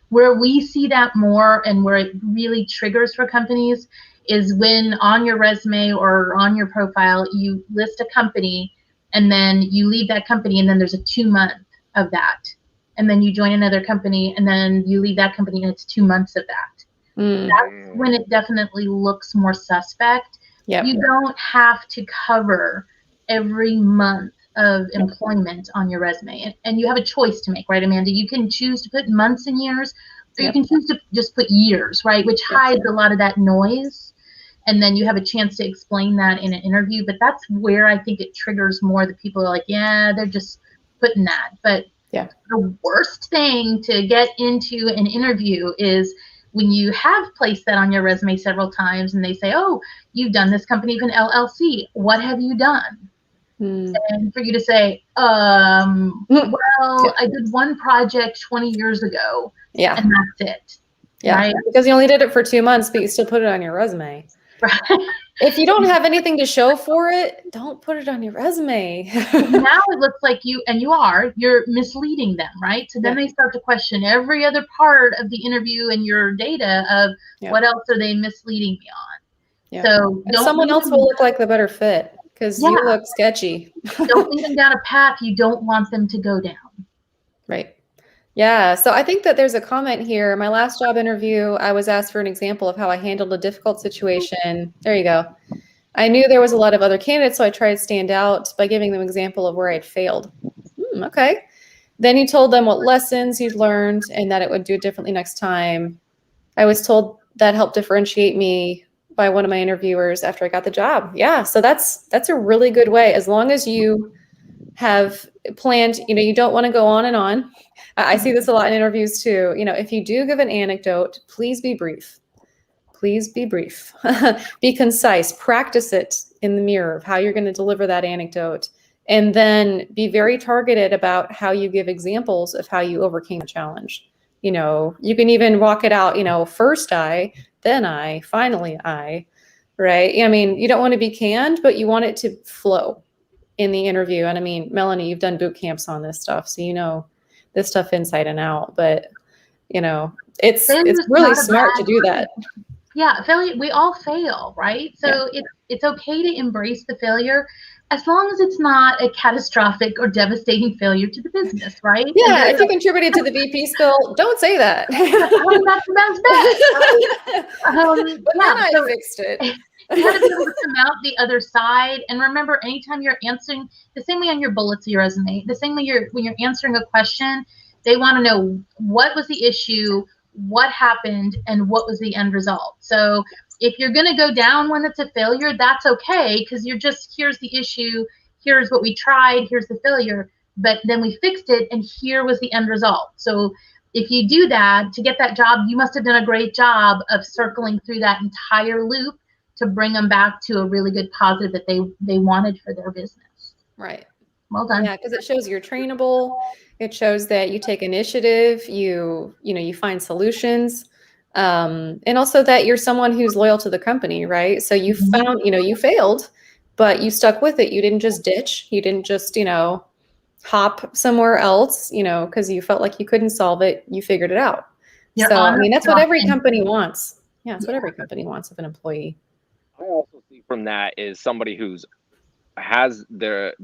Where we see that more and where it really triggers for companies is when on your resume or on your profile, you list a company and then you leave that company and then there's a 2-month of that. And then you join another company and then you leave that company and it's 2 months of that. That's when it definitely looks more suspect. Yep. You don't have to cover every month of employment on your resume. And you have a choice to make, right, Amanda? You can choose to put months and years, or you can choose to just put years, right, which hides a lot of that noise. And then you have a chance to explain that in an interview. But that's where I think it triggers more that people are like, yeah, they're just putting that. But the worst thing to get into an interview is when you have placed that on your resume several times and they say, oh, you've done this company with an LLC. What have you done? And for you to say, well, I did one project 20 years ago. Yeah. And that's it. Yeah. Right? Because you only did it for 2 months, but you still put it on your resume. Right. If you don't have anything to show for it, don't put it on your resume. Now it looks like you're misleading them, right? So then they start to question every other part of the interview and your data of what else are they misleading me on? Yeah. So someone else will look like the better fit because you look sketchy. Don't lead them down a path you don't want them to go down. Right. Yeah. So I think that there's a comment here. My last job interview, I was asked for an example of how I handled a difficult situation. There you go. I knew there was a lot of other candidates, so I tried to stand out by giving them an example of where I'd failed. Okay. Then you told them what lessons you'd learned and that it would do it differently next time. I was told that helped differentiate me by one of my interviewers after I got the job. Yeah. So that's a really good way. As long as you have planned, you don't want to go on and on. I see this a lot in interviews too. If you do give an anecdote, please be brief. Please be brief. Be concise. Practice it in the mirror of how you're going to deliver that anecdote. And then be very targeted about how you give examples of how you overcame the challenge. You can even walk it out, first I, then I, finally I, right? You don't want to be canned, but you want it to flow in the interview. And Melanie, you've done boot camps on this stuff, so you know this stuff inside and out, but it's really smart to do that. Yeah, failure, we all fail, right? So it's okay to embrace the failure as long as it's not a catastrophic or devastating failure to the business, right? Yeah, if you contributed to the VP spill, don't say that. That's the best bet, right? But then I fixed it. You have to be able to come out the other side. And remember, anytime you're answering, the same way on your bullets of your resume, the same way when you're answering a question, they want to know what was the issue, what happened, and what was the end result. So if you're going to go down when it's a failure, that's okay, because you're just, here's the issue, here's what we tried, here's the failure, but then we fixed it, and here was the end result. So if you do that, to get that job, you must have done a great job of circling through that entire loop to bring them back to a really good positive that they wanted for their business. Right. Well done. Yeah, because it shows you're trainable. It shows that you take initiative. You find solutions, and also that you're someone who's loyal to the company, right? So you found, you failed, but you stuck with it. You didn't just ditch. You didn't just, hop somewhere else, because you felt like you couldn't solve it. You figured it out. So that's what every company wants. Yeah, that's what every company wants of an employee. I also see from that is somebody who's has the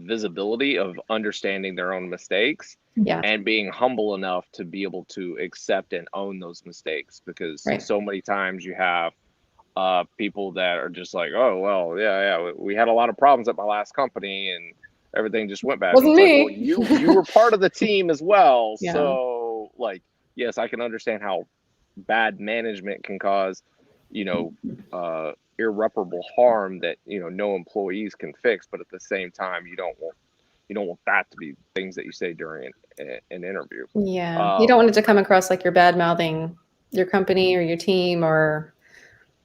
visibility of understanding their own mistakes and being humble enough to be able to accept and own those mistakes, because so many times you have people that are just like, oh well, we had a lot of problems at my last company and everything just went bad. Wasn't me. Like, well, you were part of the team as well. So yes, I can understand how bad management can cause irreparable harm that no employees can fix, but at the same time you don't want that to be things that you say during an interview. You don't want it to come across like you're bad mouthing your company or your team, or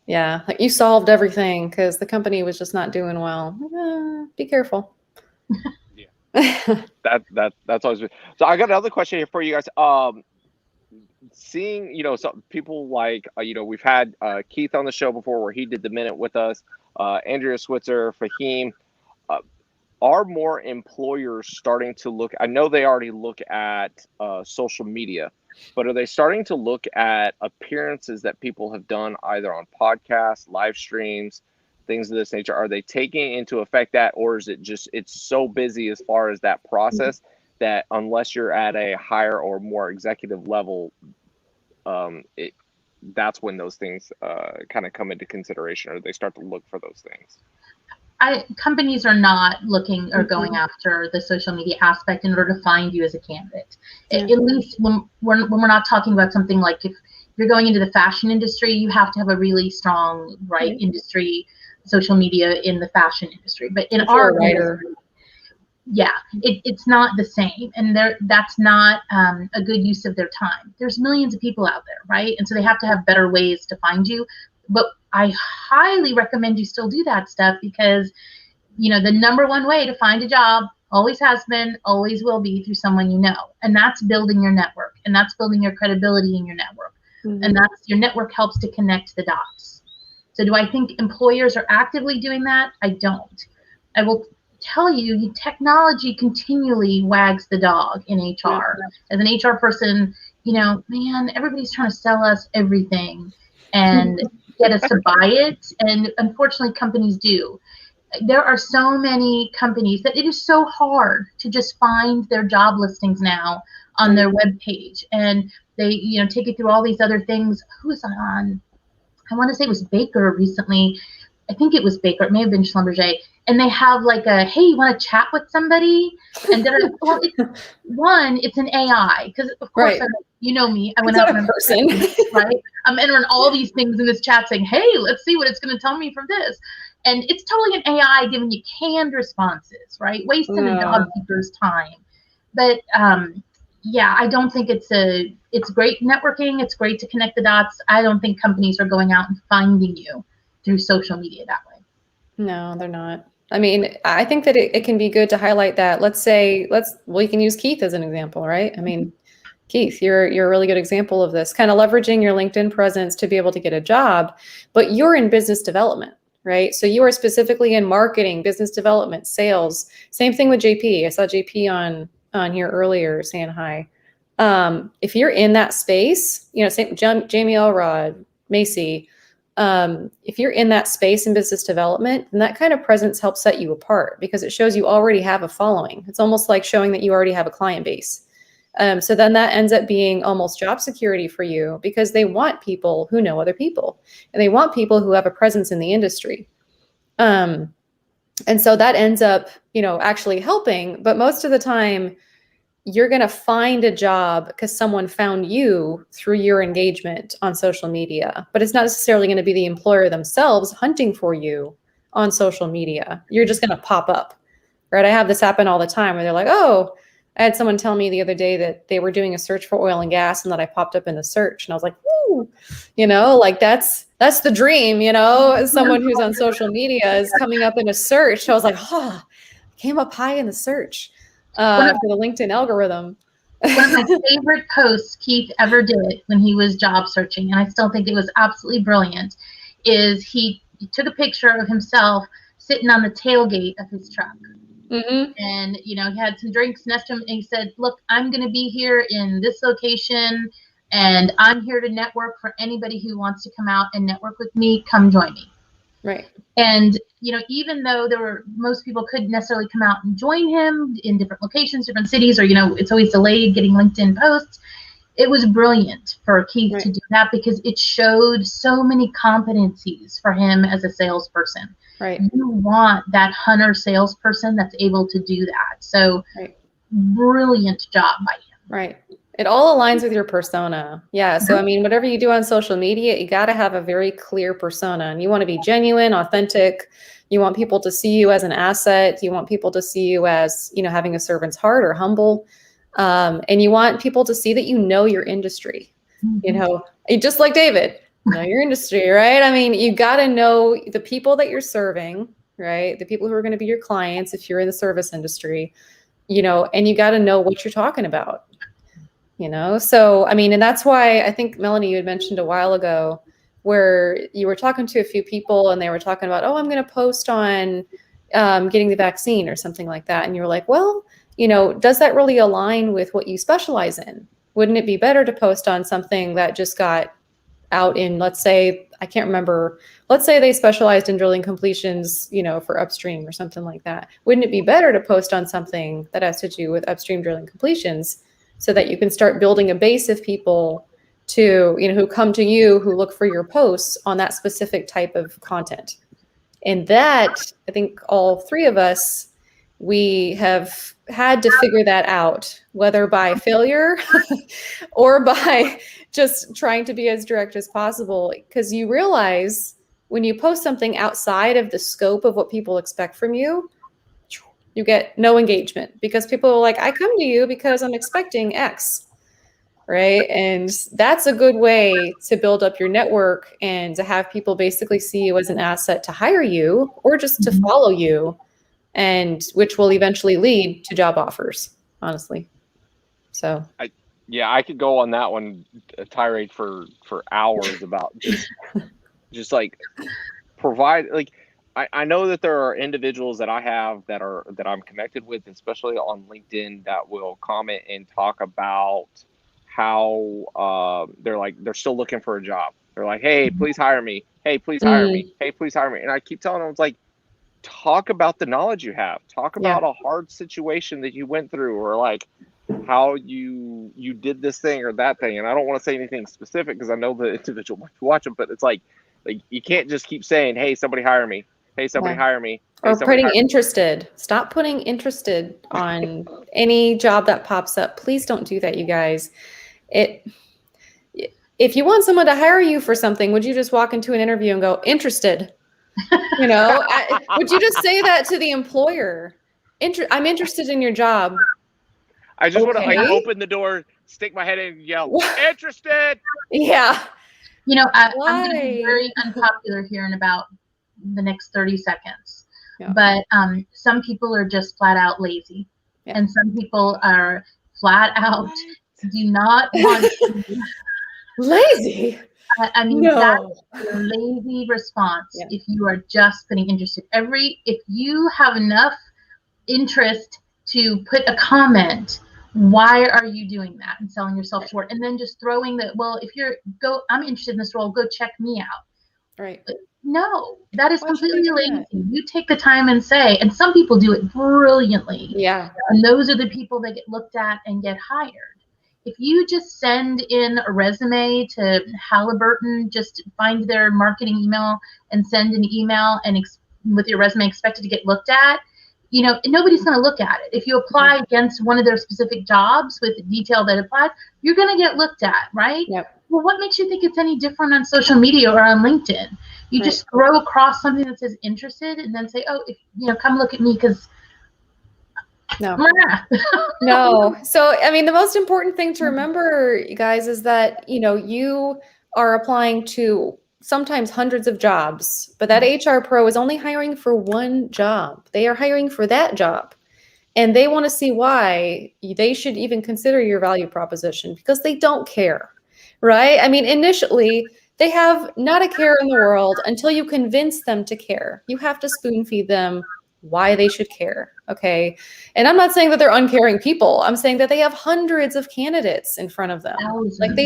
like you solved everything because the company was just not doing well. Be careful. That's always been. So I got another question here for you guys. Seeing some people like we've had Keith on the show before where he did the minute with us, Andrea Switzer, Fahim. Are more employers starting to look? I know they already look at social media, but are they starting to look at appearances that people have done either on podcasts, live streams, things of this nature? Are they taking into effect that, or is it just it's so busy as far as that process that unless you're at a higher or more executive level, that's when those things kind of come into consideration, or they start to look for those things? Companies are not looking or going after the social media aspect in order to find you as a candidate. At least when we're not talking about something like if you're going into the fashion industry, you have to have a really strong industry, social media in the fashion industry. But in our industry, it's not the same, and that's not a good use of their time. There's millions of people out there, right? And so they have to have better ways to find you. But I highly recommend you still do that stuff, because the number one way to find a job always has been, always will be, through someone you know. And that's building your network, and that's building your credibility in your network. And that's your network helps to connect the dots. So do I think employers are actively doing that? I don't. I will tell you, technology continually wags the dog in HR. As an HR person, man, everybody's trying to sell us everything and get us to buy it. And unfortunately, companies do. There are so many companies that it is so hard to just find their job listings now on their web page. And they, take you through all these other things. Who was on? I want to say it was Baker recently. I think it was Baker, it may have been Schlumberger, and they have like a, hey, you want to chat with somebody? And then, well, it's an AI, because of course, Right. you know me, I went It's out not a and person. right? I'm entering all these things in this chat saying, hey, let's see what it's going to tell me from this. And it's totally an AI giving you canned responses, right? Wasting a job seeker's time. But yeah, I don't think it's great networking. It's great to connect the dots. I don't think companies are going out and finding you through social media that way. No, they're not. I mean, I think that it can be good to highlight that. We can use Keith as an example, right? I mean, Keith, you're a really good example of this, kind of leveraging your LinkedIn presence to be able to get a job, but you're in business development, right? So you are specifically in marketing, business development, sales. Same thing with JP. I saw JP on here earlier saying hi. If you're in that space, same Jamie Elrod, Macy, if you're in that space in business development, then that kind of presence helps set you apart because it shows you already have a following. It's almost like showing that you already have a client base. So then that ends up being almost job security for you because they want people who know other people and they want people who have a presence in the industry. And so that ends up, actually helping. But most of the time, you're going to find a job because someone found you through your engagement on social media. But it's not necessarily going to be the employer themselves hunting for you on social media. You're just going to pop up, right? I have this happen all the time where they're like, oh, I had someone tell me the other day that they were doing a search for oil and gas and that I popped up in the search. And I was like, woo, like that's the dream, someone who's on social media is coming up in a search. I was like, I came up high in the search for the LinkedIn algorithm. One of my favorite posts Keith ever did when he was job searching, and I still think it was absolutely brilliant, is he took a picture of himself sitting on the tailgate of his truck. Mm-hmm. And, he had some drinks next to him, and he said, look, I'm going to be here in this location, and I'm here to network for anybody who wants to come out and network with me. Come join me. Right. And, even though most people couldn't necessarily come out and join him in different locations, different cities, or, it's always delayed getting LinkedIn posts, it was brilliant for Keith to do that because it showed so many competencies for him as a salesperson. Right. You want that hunter salesperson that's able to do that. So brilliant job by him. Right. It all aligns with your persona. Yeah. So, I mean, whatever you do on social media, you got to have a very clear persona and you want to be genuine, authentic. You want people to see you as an asset. You want people to see you as, having a servant's heart or humble. And you want people to see that you know your industry, just like David, know your industry, right? I mean, you got to know the people that you're serving, right? The people who are going to be your clients if you're in the service industry, and you got to know what you're talking about. So, I mean, and that's why I think, Melanie, you had mentioned a while ago where you were talking to a few people and they were talking about, I'm going to post on getting the vaccine or something like that. And you're like, well, does that really align with what you specialize in? Wouldn't it be better to post on something that just got out in, let's say, I can't remember, let's say they specialized in drilling completions, for upstream or something like that. Wouldn't it be better to post on something that has to do with upstream drilling completions so that you can start building a base of people to, who come to you, who look for your posts on that specific type of content? And that, I think all three of us, we have had to figure that out, whether by failure or by just trying to be as direct as possible. Because you realize when you post something outside of the scope of what people expect from you, you get no engagement because people are like, I come to you because I'm expecting X, right? And that's a good way to build up your network and to have people basically see you as an asset to hire you or just to follow you, and which will eventually lead to job offers, honestly. So I could go on that one, a tirade for hours about just like provide, like, I know that there are individuals that I have that I'm connected with, especially on LinkedIn, that will comment and talk about how they're still looking for a job. They're like, hey, please hire me. Hey, please hire me. Hey, please hire me. And I keep telling them, it's like, talk about the knowledge you have. Talk about a hard situation that you went through, or like how you did this thing or that thing. And I don't want to say anything specific because I know the individual might be watching, but it's like, Like you can't just keep saying, "Hey, somebody hire me. Hey, somebody hire me." Hey, Or somebody putting hire me." interested. Stop putting interested on any job that pops up. Please don't do that, you guys. If you want someone to hire you for something, would you just walk into an interview and go, interested? You know, would you just say that to the employer? I'm interested in your job. I just want to like Okay. open the door, stick my head in, and yell, "Interested!" Yeah. You know, I'm going to Why? be very unpopular here in about the next 30 seconds. Yeah. But some people are just flat out lazy. Yeah. And some people are flat out do not want to. Lazy? I mean, No. that's a lazy response if you are just putting interested. If you have enough interest to put a comment, why are you doing that and selling yourself short? And then just throwing that, well, if I'm interested in this role, go check me out. Right. No, that is Why should they completely do lazy. that? You take the time and say, and some people do it brilliantly. Yeah. And those are the people that get looked at and get hired. If you just send in a resume to Halliburton, just find their marketing email and send an email and with your resume expected to get looked at, you know, nobody's going to look at it. If you apply against one of their specific jobs with detail that applied, you're going to get looked at, right? Yep. Well, what makes you think it's any different on social media or on LinkedIn? You just throw across something that says interested and then say, oh, come look at me because no. No. So, I mean, the most important thing to remember, you guys, is that, you are applying to sometimes hundreds of jobs, but that HR pro is only hiring for one job. They are hiring for that job. And they want to see why they should even consider your value proposition because they don't care, right? I mean, initially, they have not a care in the world until you convince them to care. You have to spoon feed them why they should care, okay? And I'm not saying that they're uncaring people. I'm saying that they have hundreds of candidates in front of them. Like they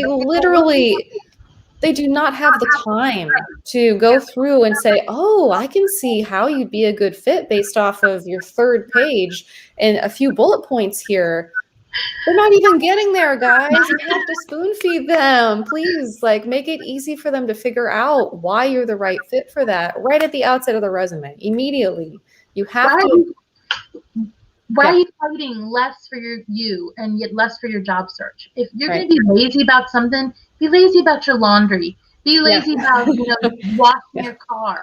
do not have the time to go through and say, oh, I can see how you'd be a good fit based off of your third page and a few bullet points here. They're not even getting there, guys. You have to spoon feed them. Please, make it easy for them to figure out why you're the right fit for that right at the outset of the resume, immediately. You have to. Why are you fighting less for you and yet less for your job search? If you're going to be lazy about something, be lazy about your laundry. Be lazy about washing your car.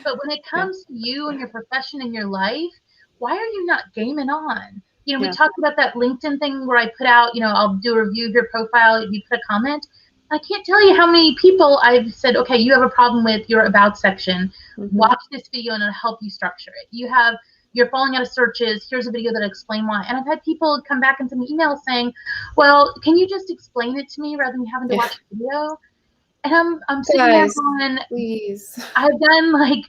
But when it comes to you and your profession and your life, why are you not gaming on? We talked about that LinkedIn thing where I put out, I'll do a review of your profile if you put a comment. I can't tell you how many people I've said, okay, you have a problem with your about section. Watch this video and it'll help you structure it. You're falling out of searches. Here's a video that'll explain why. And I've had people come back and send me emails saying, well, can you just explain it to me rather than having to watch the video? And I'm sitting there going, please. I've done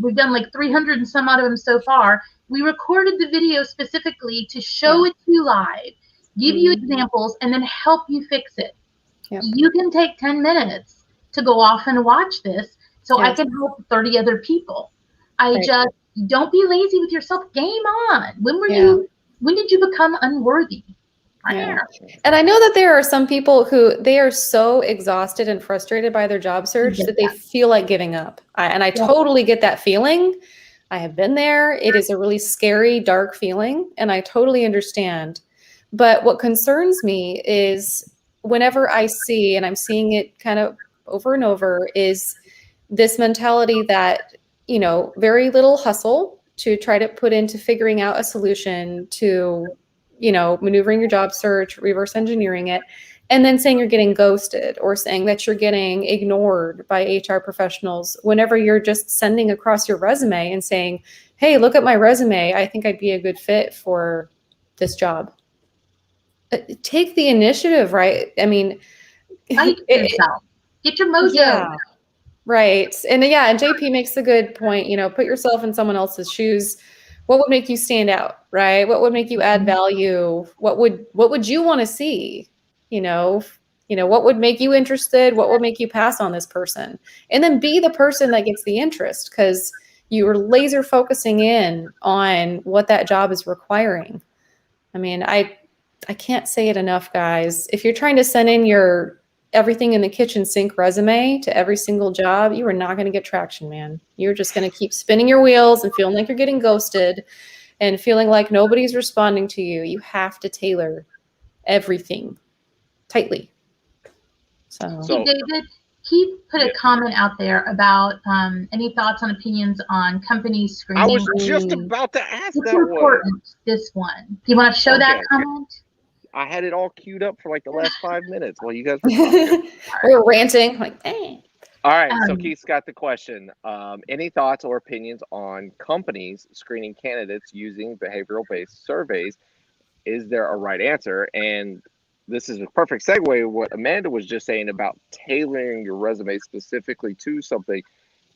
we've done 300 and some odd of them so far. We recorded the video specifically to show it to you live, give you examples, and then help you fix it. Yep. You can take 10 minutes to go off and watch this so I can help 30 other people. Just don't be lazy with yourself. Game on. When did you become unworthy? Yeah. And I know that there are some people who they are so exhausted and frustrated by their job search that they feel like giving up. I totally get that feeling. I have been there. It is a really scary, dark feeling, and I totally understand. But what concerns me is whenever I see, and I'm seeing it kind of over and over, is this mentality that, very little hustle to try to put into figuring out a solution to, maneuvering your job search, reverse engineering it, and then saying you're getting ghosted or saying that you're getting ignored by HR professionals whenever you're just sending across your resume and saying, hey, look at my resume. I think I'd be a good fit for this job. Take the initiative, right? I mean, fight yourself. Get your mojo. Yeah, right. And and JP makes a good point. Put yourself in someone else's shoes. What would make you stand out, right? What would make you add value? What would you want to see? What would make you interested? What would make you pass on this person? And then be the person that gets the interest because you are laser focusing in on what that job is requiring. I mean, I can't say it enough, guys. If you're trying to send in your everything in the kitchen sink resume to every single job, you are not going to get traction, man. You're just going to keep spinning your wheels and feeling like you're getting ghosted and feeling like nobody's responding to you. You have to tailor everything tightly. So Hey, David, he put a comment out there about any thoughts and opinions on companies screening. I was just about to ask It's that important, one. this one. Do you want to show that Okay. comment? I had it all queued up for like the last 5 minutes while you guys were talking. we're ranting like, eh. All right, so Um, Keith's got the question. Any thoughts or opinions on companies screening candidates using behavioral-based surveys? Is there a right answer? And this is a perfect segue what Amanda was just saying about tailoring your resume specifically to something.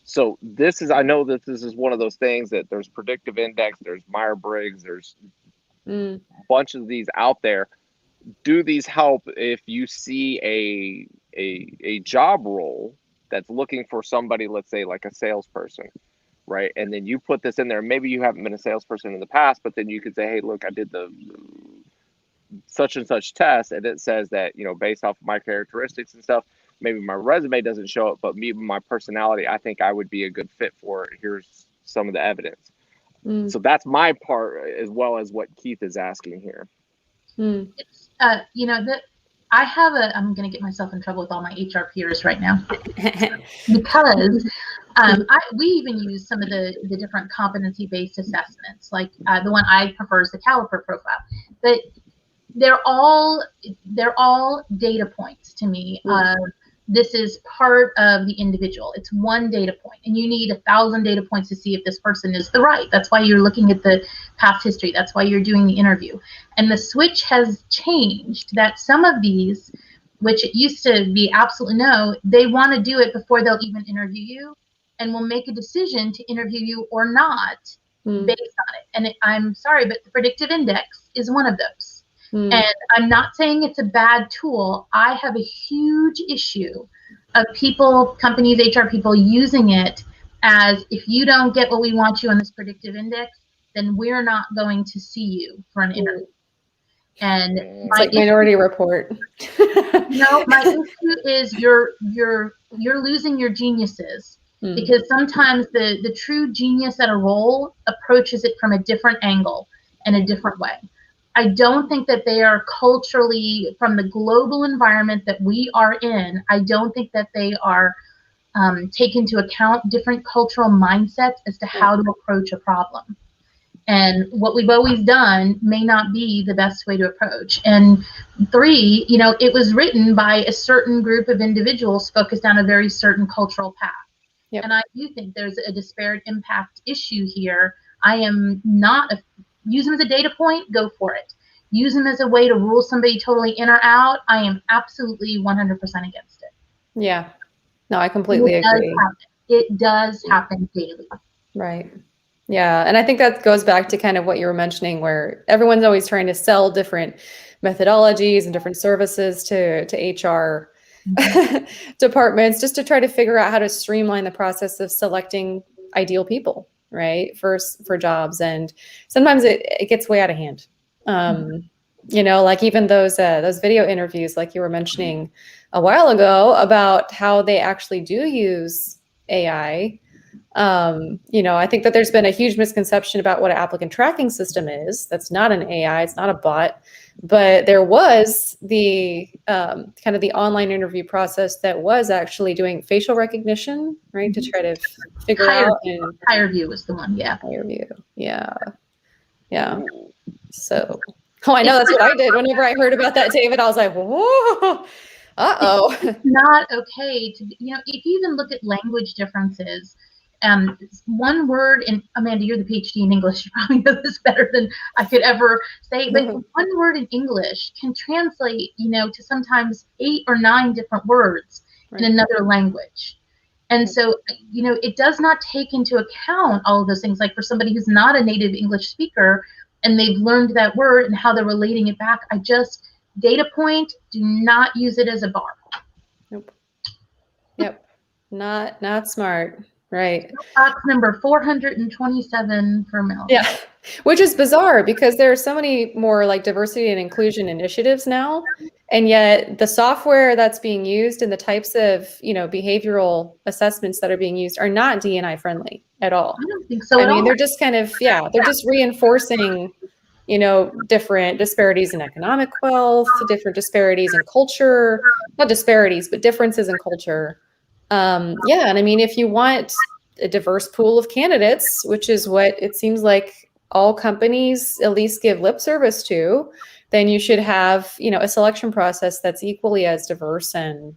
So this is, I know that this is one of those things that there's predictive index, there's Myers-Briggs, there's a bunch of these out there. Do these help if you see a job role that's looking for somebody, let's say like a salesperson, right? And then you put this in there. Maybe you haven't been a salesperson in the past, but then you could say, hey, look, I did the such and such test, and it says that, you know, based off of my characteristics and stuff, maybe my resume doesn't show it, but me, my personality, I think I would be a good fit for it. Here's some of the evidence. So that's my part, as well as what Keith is asking here. It's, you know, that I have I'm going to get myself in trouble with all my HR peers right now because we even use some of the different competency-based assessments. Like the one I prefer is the caliper profile, but they're all data points to me. This is part of the individual. It's one data point, and you need 1,000 data points to see if this person is the right. That's why you're looking at the past history. That's why you're doing the interview. And the switch has changed that some of these, which it used to be absolutely no, they want to do it before they'll even interview you and will make a decision to interview you or not based on it. And I'm sorry, but the predictive index is one of those. And I'm not saying it's a bad tool. I have a huge issue of people, companies, HR people using it as, if you don't get what we want you on this predictive index, then we're not going to see you for an interview. And it's like Minority Report. No, my issue is you're losing your geniuses. Because sometimes the true genius at a role approaches it from a different angle and a different way. I don't think that they are culturally, from the global environment that we are in, I don't think that they are take into account different cultural mindsets as to how to approach a problem. And what we've always done may not be the best way to approach. And 3, you know, it was written by a certain group of individuals focused on a very certain cultural path. And I do think there's a disparate impact issue here. I am not use them as a data point, go for it. Use them as a way to rule somebody totally in or out. I am absolutely 100% against it. Yeah. No, I completely agree. It does happen daily. Right. Yeah. And I think that goes back to kind of what you were mentioning, where everyone's always trying to sell different methodologies and different services to HR departments, just to try to figure out how to streamline the process of selecting ideal people, right, for jobs. And sometimes it gets way out of hand. You know, like even those video interviews, like you were mentioning a while ago, about how they actually do use AI. You know, I think that there's been a huge misconception about what an applicant tracking system is. That's not an AI, it's not a bot, but there was the kind of the online interview process that was actually doing facial recognition, right, to try to figure out. And HireVue was the one, yeah. HireVue, yeah. So, I know that's what I did whenever I heard about that, David. I was like, whoa, uh-oh. It's not okay to, you know, if you even look at language differences, one word in, Amanda, you're the PhD in English, you probably know this better than I could ever say, but one word in English can translate, you know, to sometimes 8 or 9 different words in another language. And so, you know, it does not take into account all of those things. Like for somebody who's not a native English speaker and they've learned that word and how they're relating it back, data point, do not use it as a bar. Nope. Yep. Not smart. Right. Box number 427 for Mel. Yeah. Which is bizarre because there are so many more like diversity and inclusion initiatives now. And yet the software that's being used and the types of, behavioral assessments that are being used are not D&I friendly at all. I don't think so I at mean, all. they're just kind of, they're just reinforcing, different disparities in economic wealth, different disparities in culture, not disparities, but differences in culture. And I mean, if you want a diverse pool of candidates, which is what it seems like all companies at least give lip service to, then you should have, a selection process that's equally as diverse and,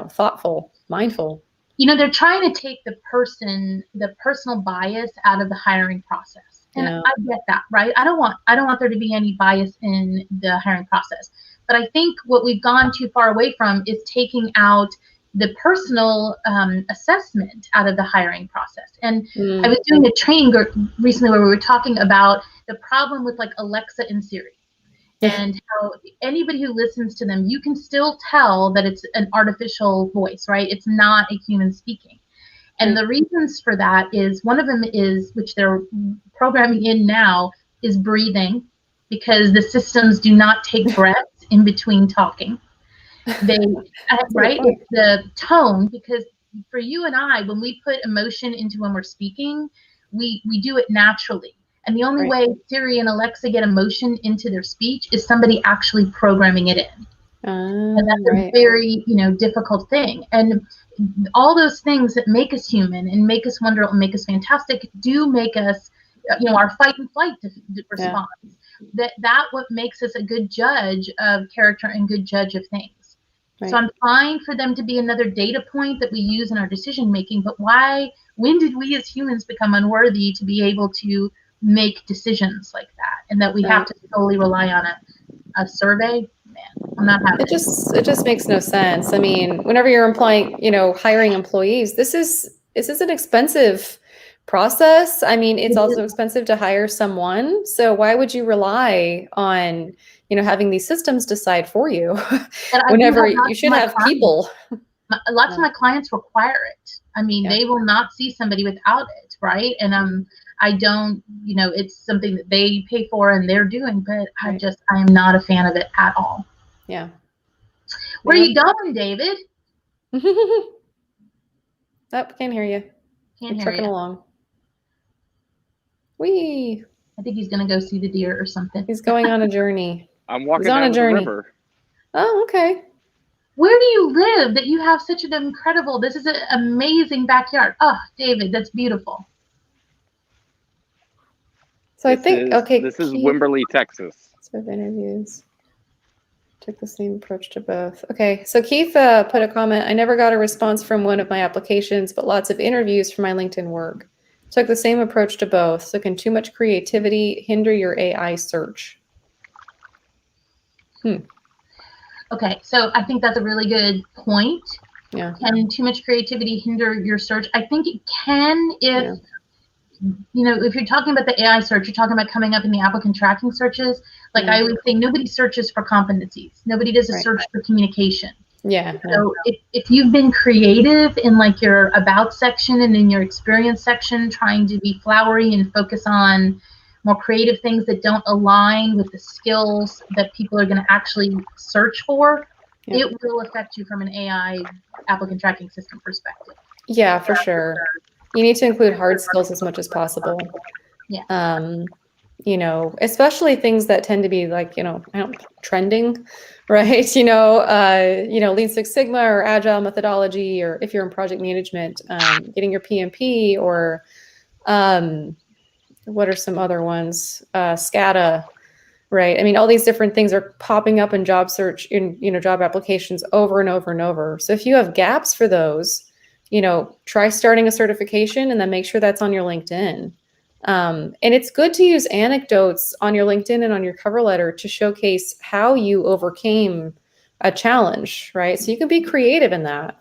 thoughtful, mindful. They're trying to take the personal bias out of the hiring process. And I get that, right? I don't want there to be any bias in the hiring process. But I think what we've gone too far away from is taking out the personal assessment out of the hiring process. And I was doing a training recently where we were talking about the problem with like Alexa and Siri. And how anybody who listens to them, you can still tell that it's an artificial voice, right? It's not a human speaking. And the reasons for that is, one of them is, which they're programming in now, is breathing, because the systems do not take breaths in between talking. Right? It's the tone, because for you and I, when we put emotion into when we're speaking, we do it naturally. And the only way Siri and Alexa get emotion into their speech is somebody actually programming it in. And that's a very, difficult thing. And all those things that make us human and make us wonderful and make us fantastic do make us, our fight and flight response. That what makes us a good judge of character and good judge of things. So I'm fine for them to be another data point that we use in our decision making, but when did we as humans become unworthy to be able to make decisions like that, and that we have to solely rely on a survey? Man, I'm not happy. It just makes no sense. I mean, whenever you're employing, hiring employees, this is an expensive process. I mean, it's also expensive to hire someone. So why would you rely on, having these systems decide for you whenever you should have people? Lots of my clients require it. I mean, they will not see somebody without it, right? And I don't, it's something that they pay for and they're doing, but I am not a fan of it at all. Yeah. Where are you going, David? Oh, can't hear you. Can't hear trucking you. along. Whee! I think he's gonna go see the deer or something. He's going on a journey. I'm walking He's on down a the journey. river. Oh, okay. Where do you live that you have such an incredible, this is an amazing backyard. Oh, David, that's beautiful. So I think, This is Wimberley, Texas. Of interviews. Took the same approach to both. Okay, so Keith put a comment. I never got a response from one of my applications, but lots of interviews for my LinkedIn work. Took the same approach to both. So can too much creativity hinder your AI search? Okay, so I think that's a really good point. Yeah. Can too much creativity hinder your search? I think it can if, if you're talking about the AI search, you're talking about coming up in the applicant tracking searches. Like I would say, nobody searches for competencies. Nobody does a search for communication. Yeah. So if you've been creative in like your about section and in your experience section, trying to be flowery and focus on more creative things that don't align with the skills that people are going to actually search for, it will affect you from an AI applicant tracking system perspective. Yeah, for sure. You need to include hard skills as much as possible. Yeah. Especially things that tend to be like, trending, right? Lean Six Sigma or Agile methodology, or if you're in project management, getting your PMP, or what are some other ones? SCADA, right? I mean, all these different things are popping up in job search, in job applications over and over and over. So if you have gaps for those, try starting a certification and then make sure that's on your LinkedIn. And it's good to use anecdotes on your LinkedIn and on your cover letter to showcase how you overcame a challenge, right? So you can be creative in that,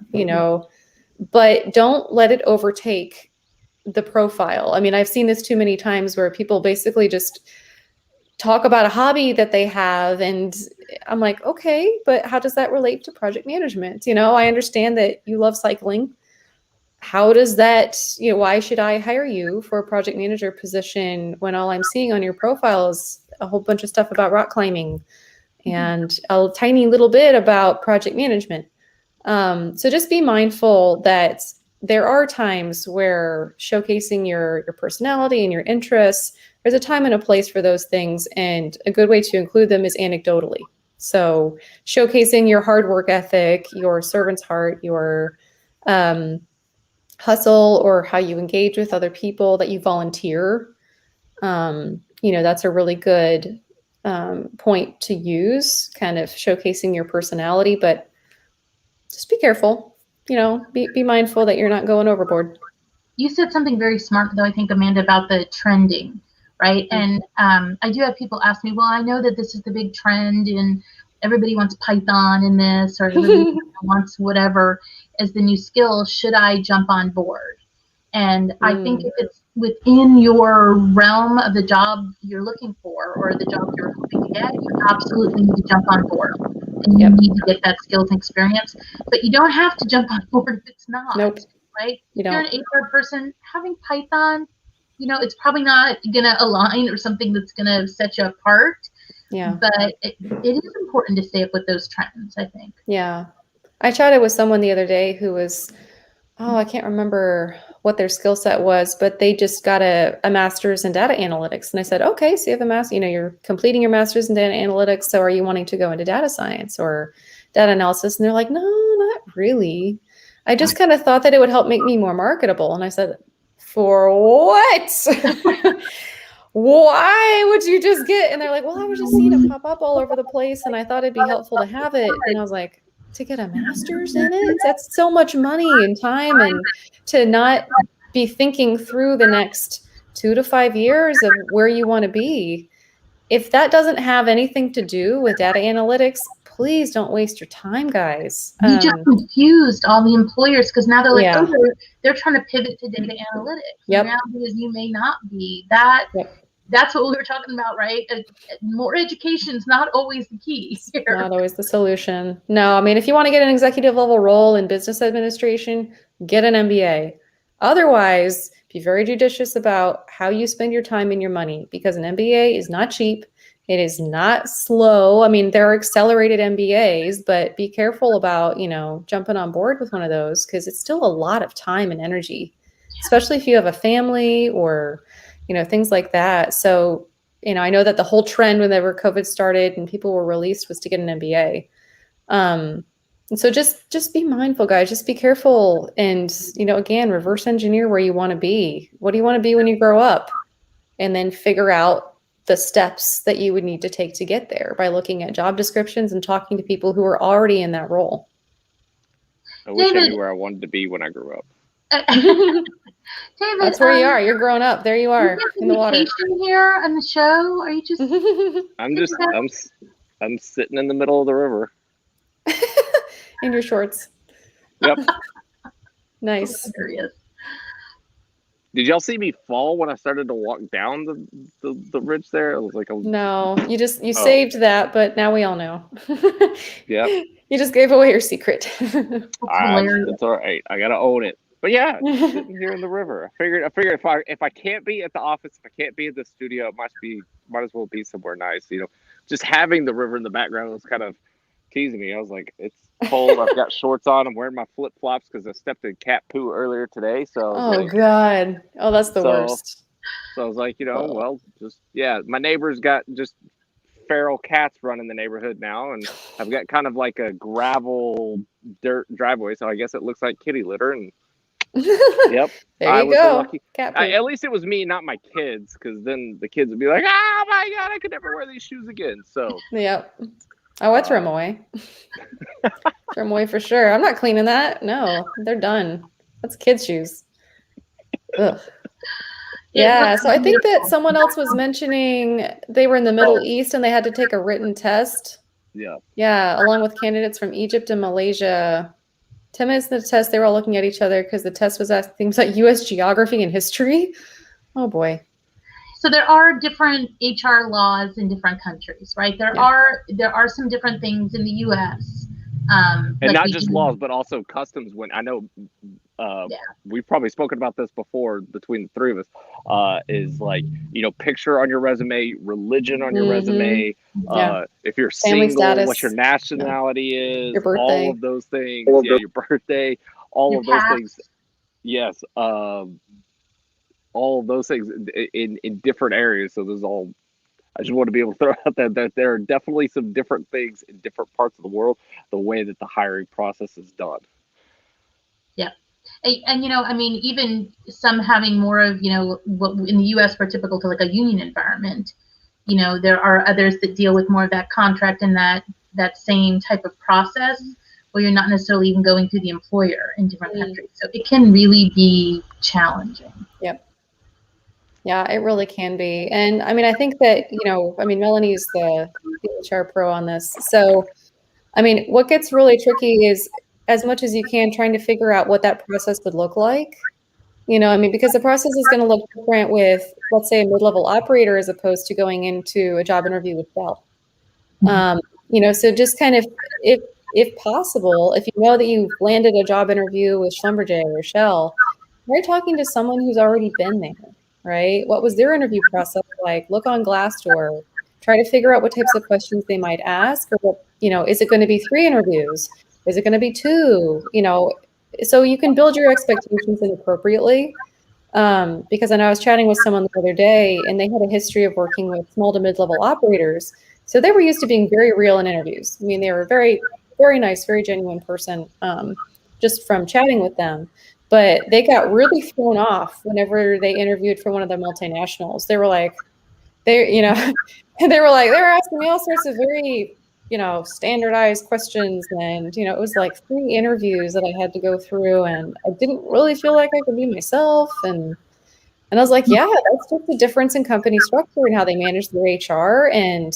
but don't let it overtake the profile. I mean, I've seen this too many times where people basically just talk about a hobby that they have. And I'm like, okay, but how does that relate to project management? I understand that you love cycling. How does that, why should I hire you for a project manager position when all I'm seeing on your profile is a whole bunch of stuff about rock climbing? and a tiny little bit about project management. So just be mindful that there are times where showcasing your personality and your interests, there's a time and a place for those things. And a good way to include them is anecdotally. So showcasing your hard work ethic, your servant's heart, your hustle, or how you engage with other people, that you volunteer. That's a really good point to use, kind of showcasing your personality, but just be careful, be mindful that you're not going overboard. You said something very smart, though, I think, Amanda, about the trending, right? And I do have people ask me, well, I know that this is the big trend and everybody wants Python in this, or everybody wants whatever as the new skill. Should I jump on board? And I think if it's within your realm of the job you're looking for or the job you're hoping to get, you absolutely need to jump on board. And you need to get that skills and experience. But you don't have to jump on board if it's not. Nope. Right? If you're an HR person, having Python, it's probably not going to align or something that's going to set you apart. Yeah. But it is important to stay up with those trends, I think. Yeah. I chatted with someone the other day who was, I can't remember what their skill set was, but they just got a master's in data analytics. And I said, okay, so you have a master, you're completing your master's in data analytics. So are you wanting to go into data science or data analysis? And they're like, no, not really. I just kind of thought that it would help make me more marketable. And I said, for what? Why would you just get? And they're like, well, I was just seeing it pop up all over the place, and I thought it'd be helpful to have it. And I was like, to get a master's in it? That's so much money and time, and to not be thinking through the next 2 to 5 years of where you want to be. If that doesn't have anything to do with data analytics, please don't waste your time, guys. You just confused all the employers, because now they're like, they're trying to pivot to data analytics. Yep. Now, because you may not be. That's what we were talking about, right? More education is not always the key here. Not always the solution. No, I mean, if you want to get an executive level role in business administration, get an MBA. Otherwise, be very judicious about how you spend your time and your money, because an MBA is not cheap. It is not slow. I mean, there are accelerated MBAs, but be careful about, jumping on board with one of those, because it's still a lot of time and energy, especially if you have a family or things like that. So, I know that the whole trend whenever COVID started and people were released was to get an MBA. And so just be mindful, guys. Just be careful. And, again, reverse engineer where you want to be. What do you want to be when you grow up? And then figure out the steps that you would need to take to get there by looking at job descriptions and talking to people who are already in that role. I wish I knew where I wanted to be when I grew up. David, that's where you are. You're growing up. There you are in the water. Here on the show? Are you just? I'm sitting in the middle of the river. In your shorts. Yep. Nice. Did y'all see me fall when I started to walk down the ridge there? It was like No, you saved that, but now we all know. Yeah. You just gave away your secret. It's all right. I gotta own it. But yeah, just sitting here in the river. I figured if I can't be at the office, if I can't be at the studio, it might as well be somewhere nice. Just having the river in the background was kind of teasing me. I was like, it's cold. I've got shorts on. I'm wearing my flip flops because I stepped in cat poo earlier today. So God, that's the worst. So I was like, my neighbor's got just feral cats running the neighborhood now, and I've got kind of like a gravel dirt driveway, so I guess it looks like kitty litter. And yep, there you go. At least it was me, not my kids, because then the kids would be like, "Oh my God, I could never wear these shoes again." So yep. Oh, I throw them away. Throw them away for sure. I'm not cleaning that. No, they're done. That's kids' shoes. Ugh. Yeah, so I think that someone else was mentioning they were in the Middle East and they had to take a written test. Yeah. Yeah, along with candidates from Egypt and Malaysia. 10 minutes into the test, they were all looking at each other because the test was asking things like U.S. geography and history. Oh, boy. So there are different HR laws in different countries, right? There are some different things in the U.S. And not just laws, but also customs. When I know we've probably spoken about this before between the three of us, is like, picture on your resume, religion on your resume, if you're Family single, status. what your nationality is, Your birthday. all of those things. Your birthday, all Your of those past. things. Yes. All of those things in different areas. So there's all, I just want to be able to throw out that there are definitely some different things in different parts of the world, the way that the hiring process is done. Yeah. And I mean, even some having more of, what in the US we're typical to like a union environment, there are others that deal with more of that contract and that same type of process where you're not necessarily even going through the employer in different countries. So it can really be challenging. Yep. Yeah, it really can be. And I mean, I think that, Melanie's the HR pro on this. So, I mean, what gets really tricky is, as much as you can, trying to figure out what that process would look like. Because the process is going to look different with, let's say, a mid-level operator as opposed to going into a job interview with Bell. So just kind of, if possible, if you know that you've landed a job interview with Schlumberger or Shell, try talking to someone who's already been there, right? What was their interview process like? Look on Glassdoor. Try to figure out what types of questions they might ask, or what, is it going to be 3 interviews? Is it going to be 2? So you can build your expectations inappropriately. Because I know I was chatting with someone the other day, and they had a history of working with small to mid-level operators. So they were used to being very real in interviews. I mean, they were very, very nice, very genuine person, just from chatting with them. But they got really thrown off whenever they interviewed for one of the multinationals. They were like, they were asking me all sorts of very, standardized questions. And, it was like 3 interviews that I had to go through, and I didn't really feel like I could be myself. And I was like, yeah, that's just a difference in company structure and how they manage their HR and,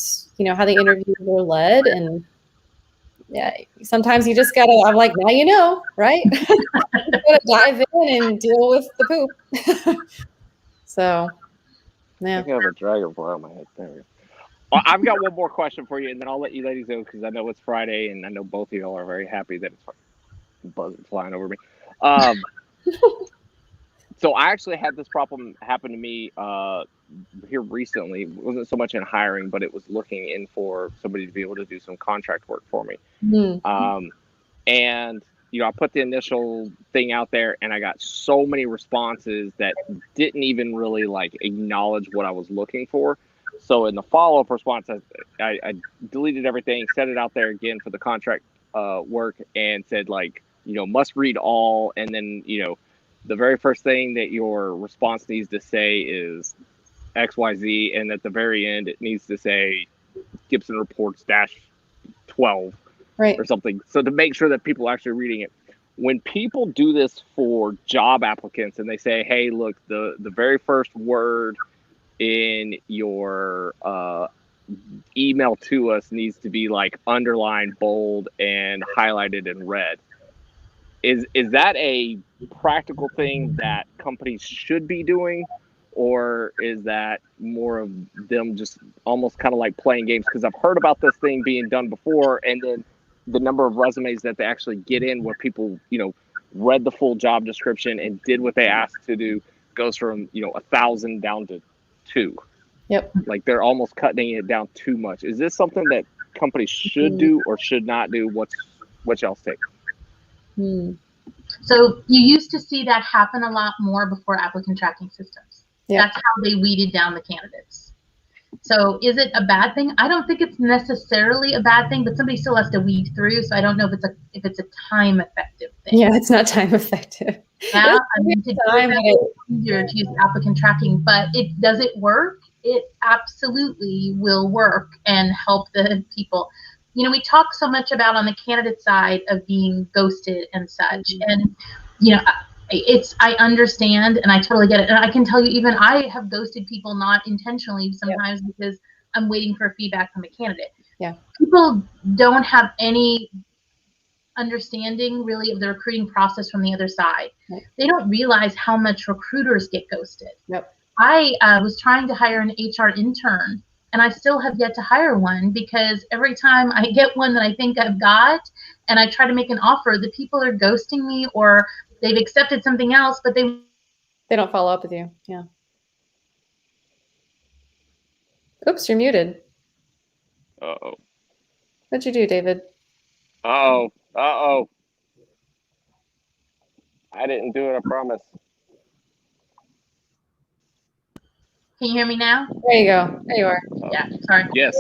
how the interviews were led. And yeah, sometimes you just gotta, I'm like, now right? You gotta dive in and deal with the poop. So, yeah. I think I have a dragonfly on my head. There we go. Well, I've got one more question for you, and then I'll let you ladies go, because I know it's Friday, and I know both of y'all are very happy that it's buzzing flying over me. So I actually had this problem happen to me here recently. It wasn't so much in hiring, but it was looking in for somebody to be able to do some contract work for me. And I put the initial thing out there, and I got so many responses that didn't even really acknowledge what I was looking for. So in the follow-up response, I deleted everything, set it out there again for the contract work, and said must read all, and then the very first thing that your response needs to say is XYZ, and at the very end it needs to say Gibson Reports -12 or something. So to make sure that people are actually reading it. When people do this for job applicants and they say, hey, look, the very first word in your email to us needs to be underlined, bold, and highlighted in red. Is that a practical thing that companies should be doing, or is that more of them just almost kind of like playing games? Because I've heard about this thing being done before, and then the number of resumes that they actually get in where people, read the full job description and did what they asked to do goes from, 1,000 down to 2. Yep. They're almost cutting it down too much. Is this something that companies should do or should not do? What's y'all's take? So you used to see that happen a lot more before applicant tracking systems. That's how they weeded down the candidates. So is it a bad thing? I don't think it's necessarily a bad thing, but somebody still has to weed through. So I don't know if it's a time effective thing. Yeah, it's not time effective. Yeah, I mean, it's easier to use applicant tracking, but does it work? It absolutely will work and help the people. We talk so much about on the candidate side of being ghosted and such, and I understand and I totally get it. And I can tell you, even I have ghosted people not intentionally sometimes because I'm waiting for feedback from a candidate. Yeah. People don't have any understanding really of the recruiting process from the other side. They don't realize how much recruiters get ghosted. I was trying to hire an HR intern, and I still have yet to hire one, because every time I get one that I think I've got and I try to make an offer, the people are ghosting me, or they've accepted something else, but they don't follow up with you. Yeah. Oops, you're muted. Uh-oh. What'd you do, David? Uh-oh. Uh-oh. I didn't do it, I promise. Can you hear me now? There you go. There you are. Yeah, sorry. Yes.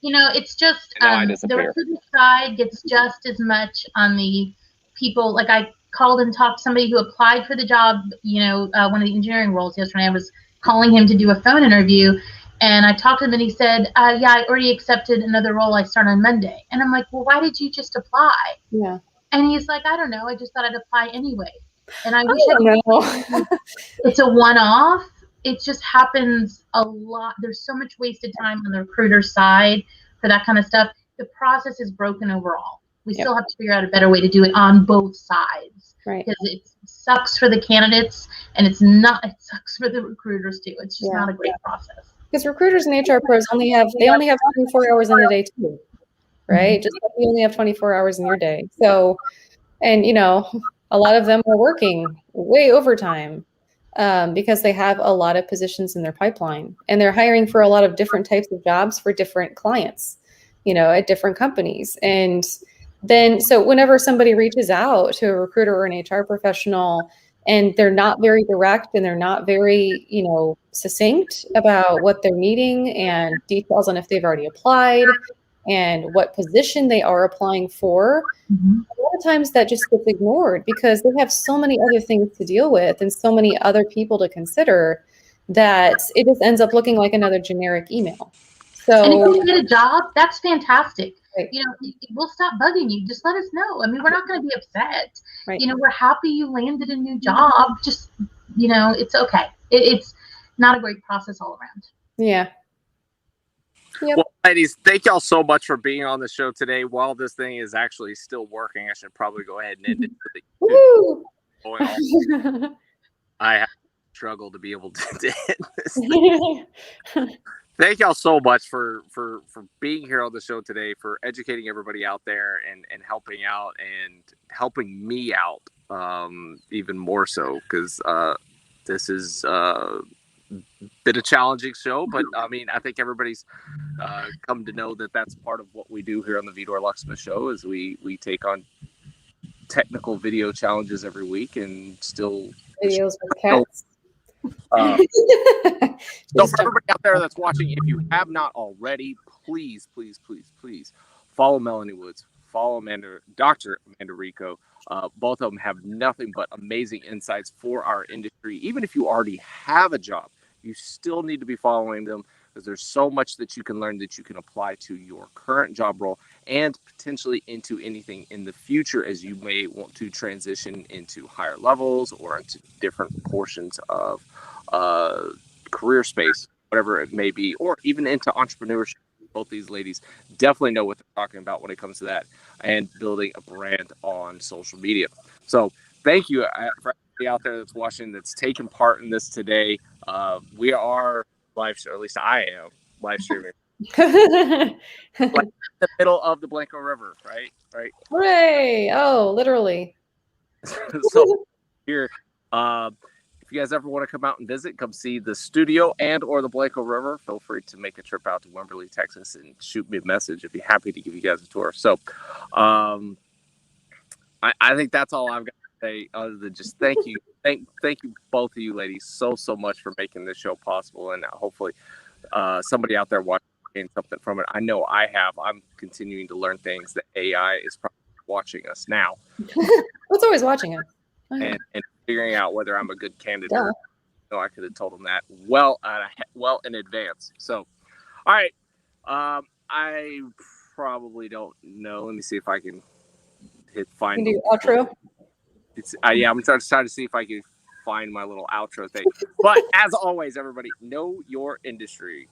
You know, it's just Now I the disappear. recruiter side gets just as much on the people. Like I called and talked to somebody who applied for the job, you know, one of the engineering roles yesterday. I was calling him to do a phone interview, and I talked to him and he said, yeah, I already accepted another role. I start on Monday. And I'm like, well, why did you just apply? Yeah. And he's like, I don't know. I just thought I'd apply anyway. And I wish know. it's a one-off. It just happens a lot. There's so much wasted time on the recruiter side for that kind of stuff. The process is broken overall. We still have to figure out a better way to do it on both sides. Right. Because it sucks for the candidates and it sucks for the recruiters too. It's just not a great process. Because recruiters and HR pros only have 24 hours in a day too, right? Just like you only have 24 hours in your day. So, and you know, a lot of them are working way overtime because they have a lot of positions in their pipeline, and they're hiring for a lot of different types of jobs for different clients, you know, at different companies. And then, so whenever somebody reaches out to a recruiter or an HR professional and they're not very direct and they're not very, you know, succinct about what they're needing and details on if they've already applied and what position they are applying for, a lot of times that just gets ignored because they have so many other things to deal with and so many other people to consider that it just ends up looking like another generic email. So, and if you get a job, that's fantastic. Right. You know, we'll stop bugging you. Just let us know. I mean, we're not going to be upset. Right. You know, we're happy you landed a new job. Just, you know, it's okay. It's not a great process all around. Yeah. Yep. Well, ladies, thank y'all so much for being on the show today. While this thing is actually still working, I should probably go ahead and end it. I have struggled to be able to end this thing. Thank y'all so much for being here on the show today, for educating everybody out there and helping out and helping me out even more so, because this is been a challenging show, but I mean, I think everybody's come to know that that's part of what we do here on the Vidor Locksmith Show is we take on technical video challenges every week and still videos with cats. So for everybody out there that's watching, if you have not already, please follow Melanie Woods, follow Dr. Amanda Rico. Both of them have nothing but amazing insights for our industry. Even if you already have a job, you still need to be following them because there's so much that you can learn that you can apply to your current job role and potentially into anything in the future as you may want to transition into higher levels or into different portions of career space, whatever it may be, or even into entrepreneurship. Both these ladies definitely know what they're talking about when it comes to that and building a brand on social media. So thank you for everybody out there that's watching, that's taking part in this today. We are live, or at least I am live streaming. Like in the middle of the Blanco River, right? Hooray! Oh, literally. So here, if you guys ever want to come out and visit, come see the studio and or the Blanco River, feel free to make a trip out to Wimberley, Texas, and shoot me a message. I'd be happy to give you guys a tour. So I think that's all I've got to say, other than just thank you. Thank you, both of you ladies, so much for making this show possible. And hopefully somebody out there watching something from it. I know I have. I'm continuing to learn things that AI is probably watching us now. It's always watching us. And figuring out whether I'm a good candidate. Yeah. No, I could have told them that well in advance. So, all right. I probably don't know. Let me see if I can hit find. Can you do outro? It's yeah. I'm trying to see if I can find my little outro thing. But as always, everybody, know your industry.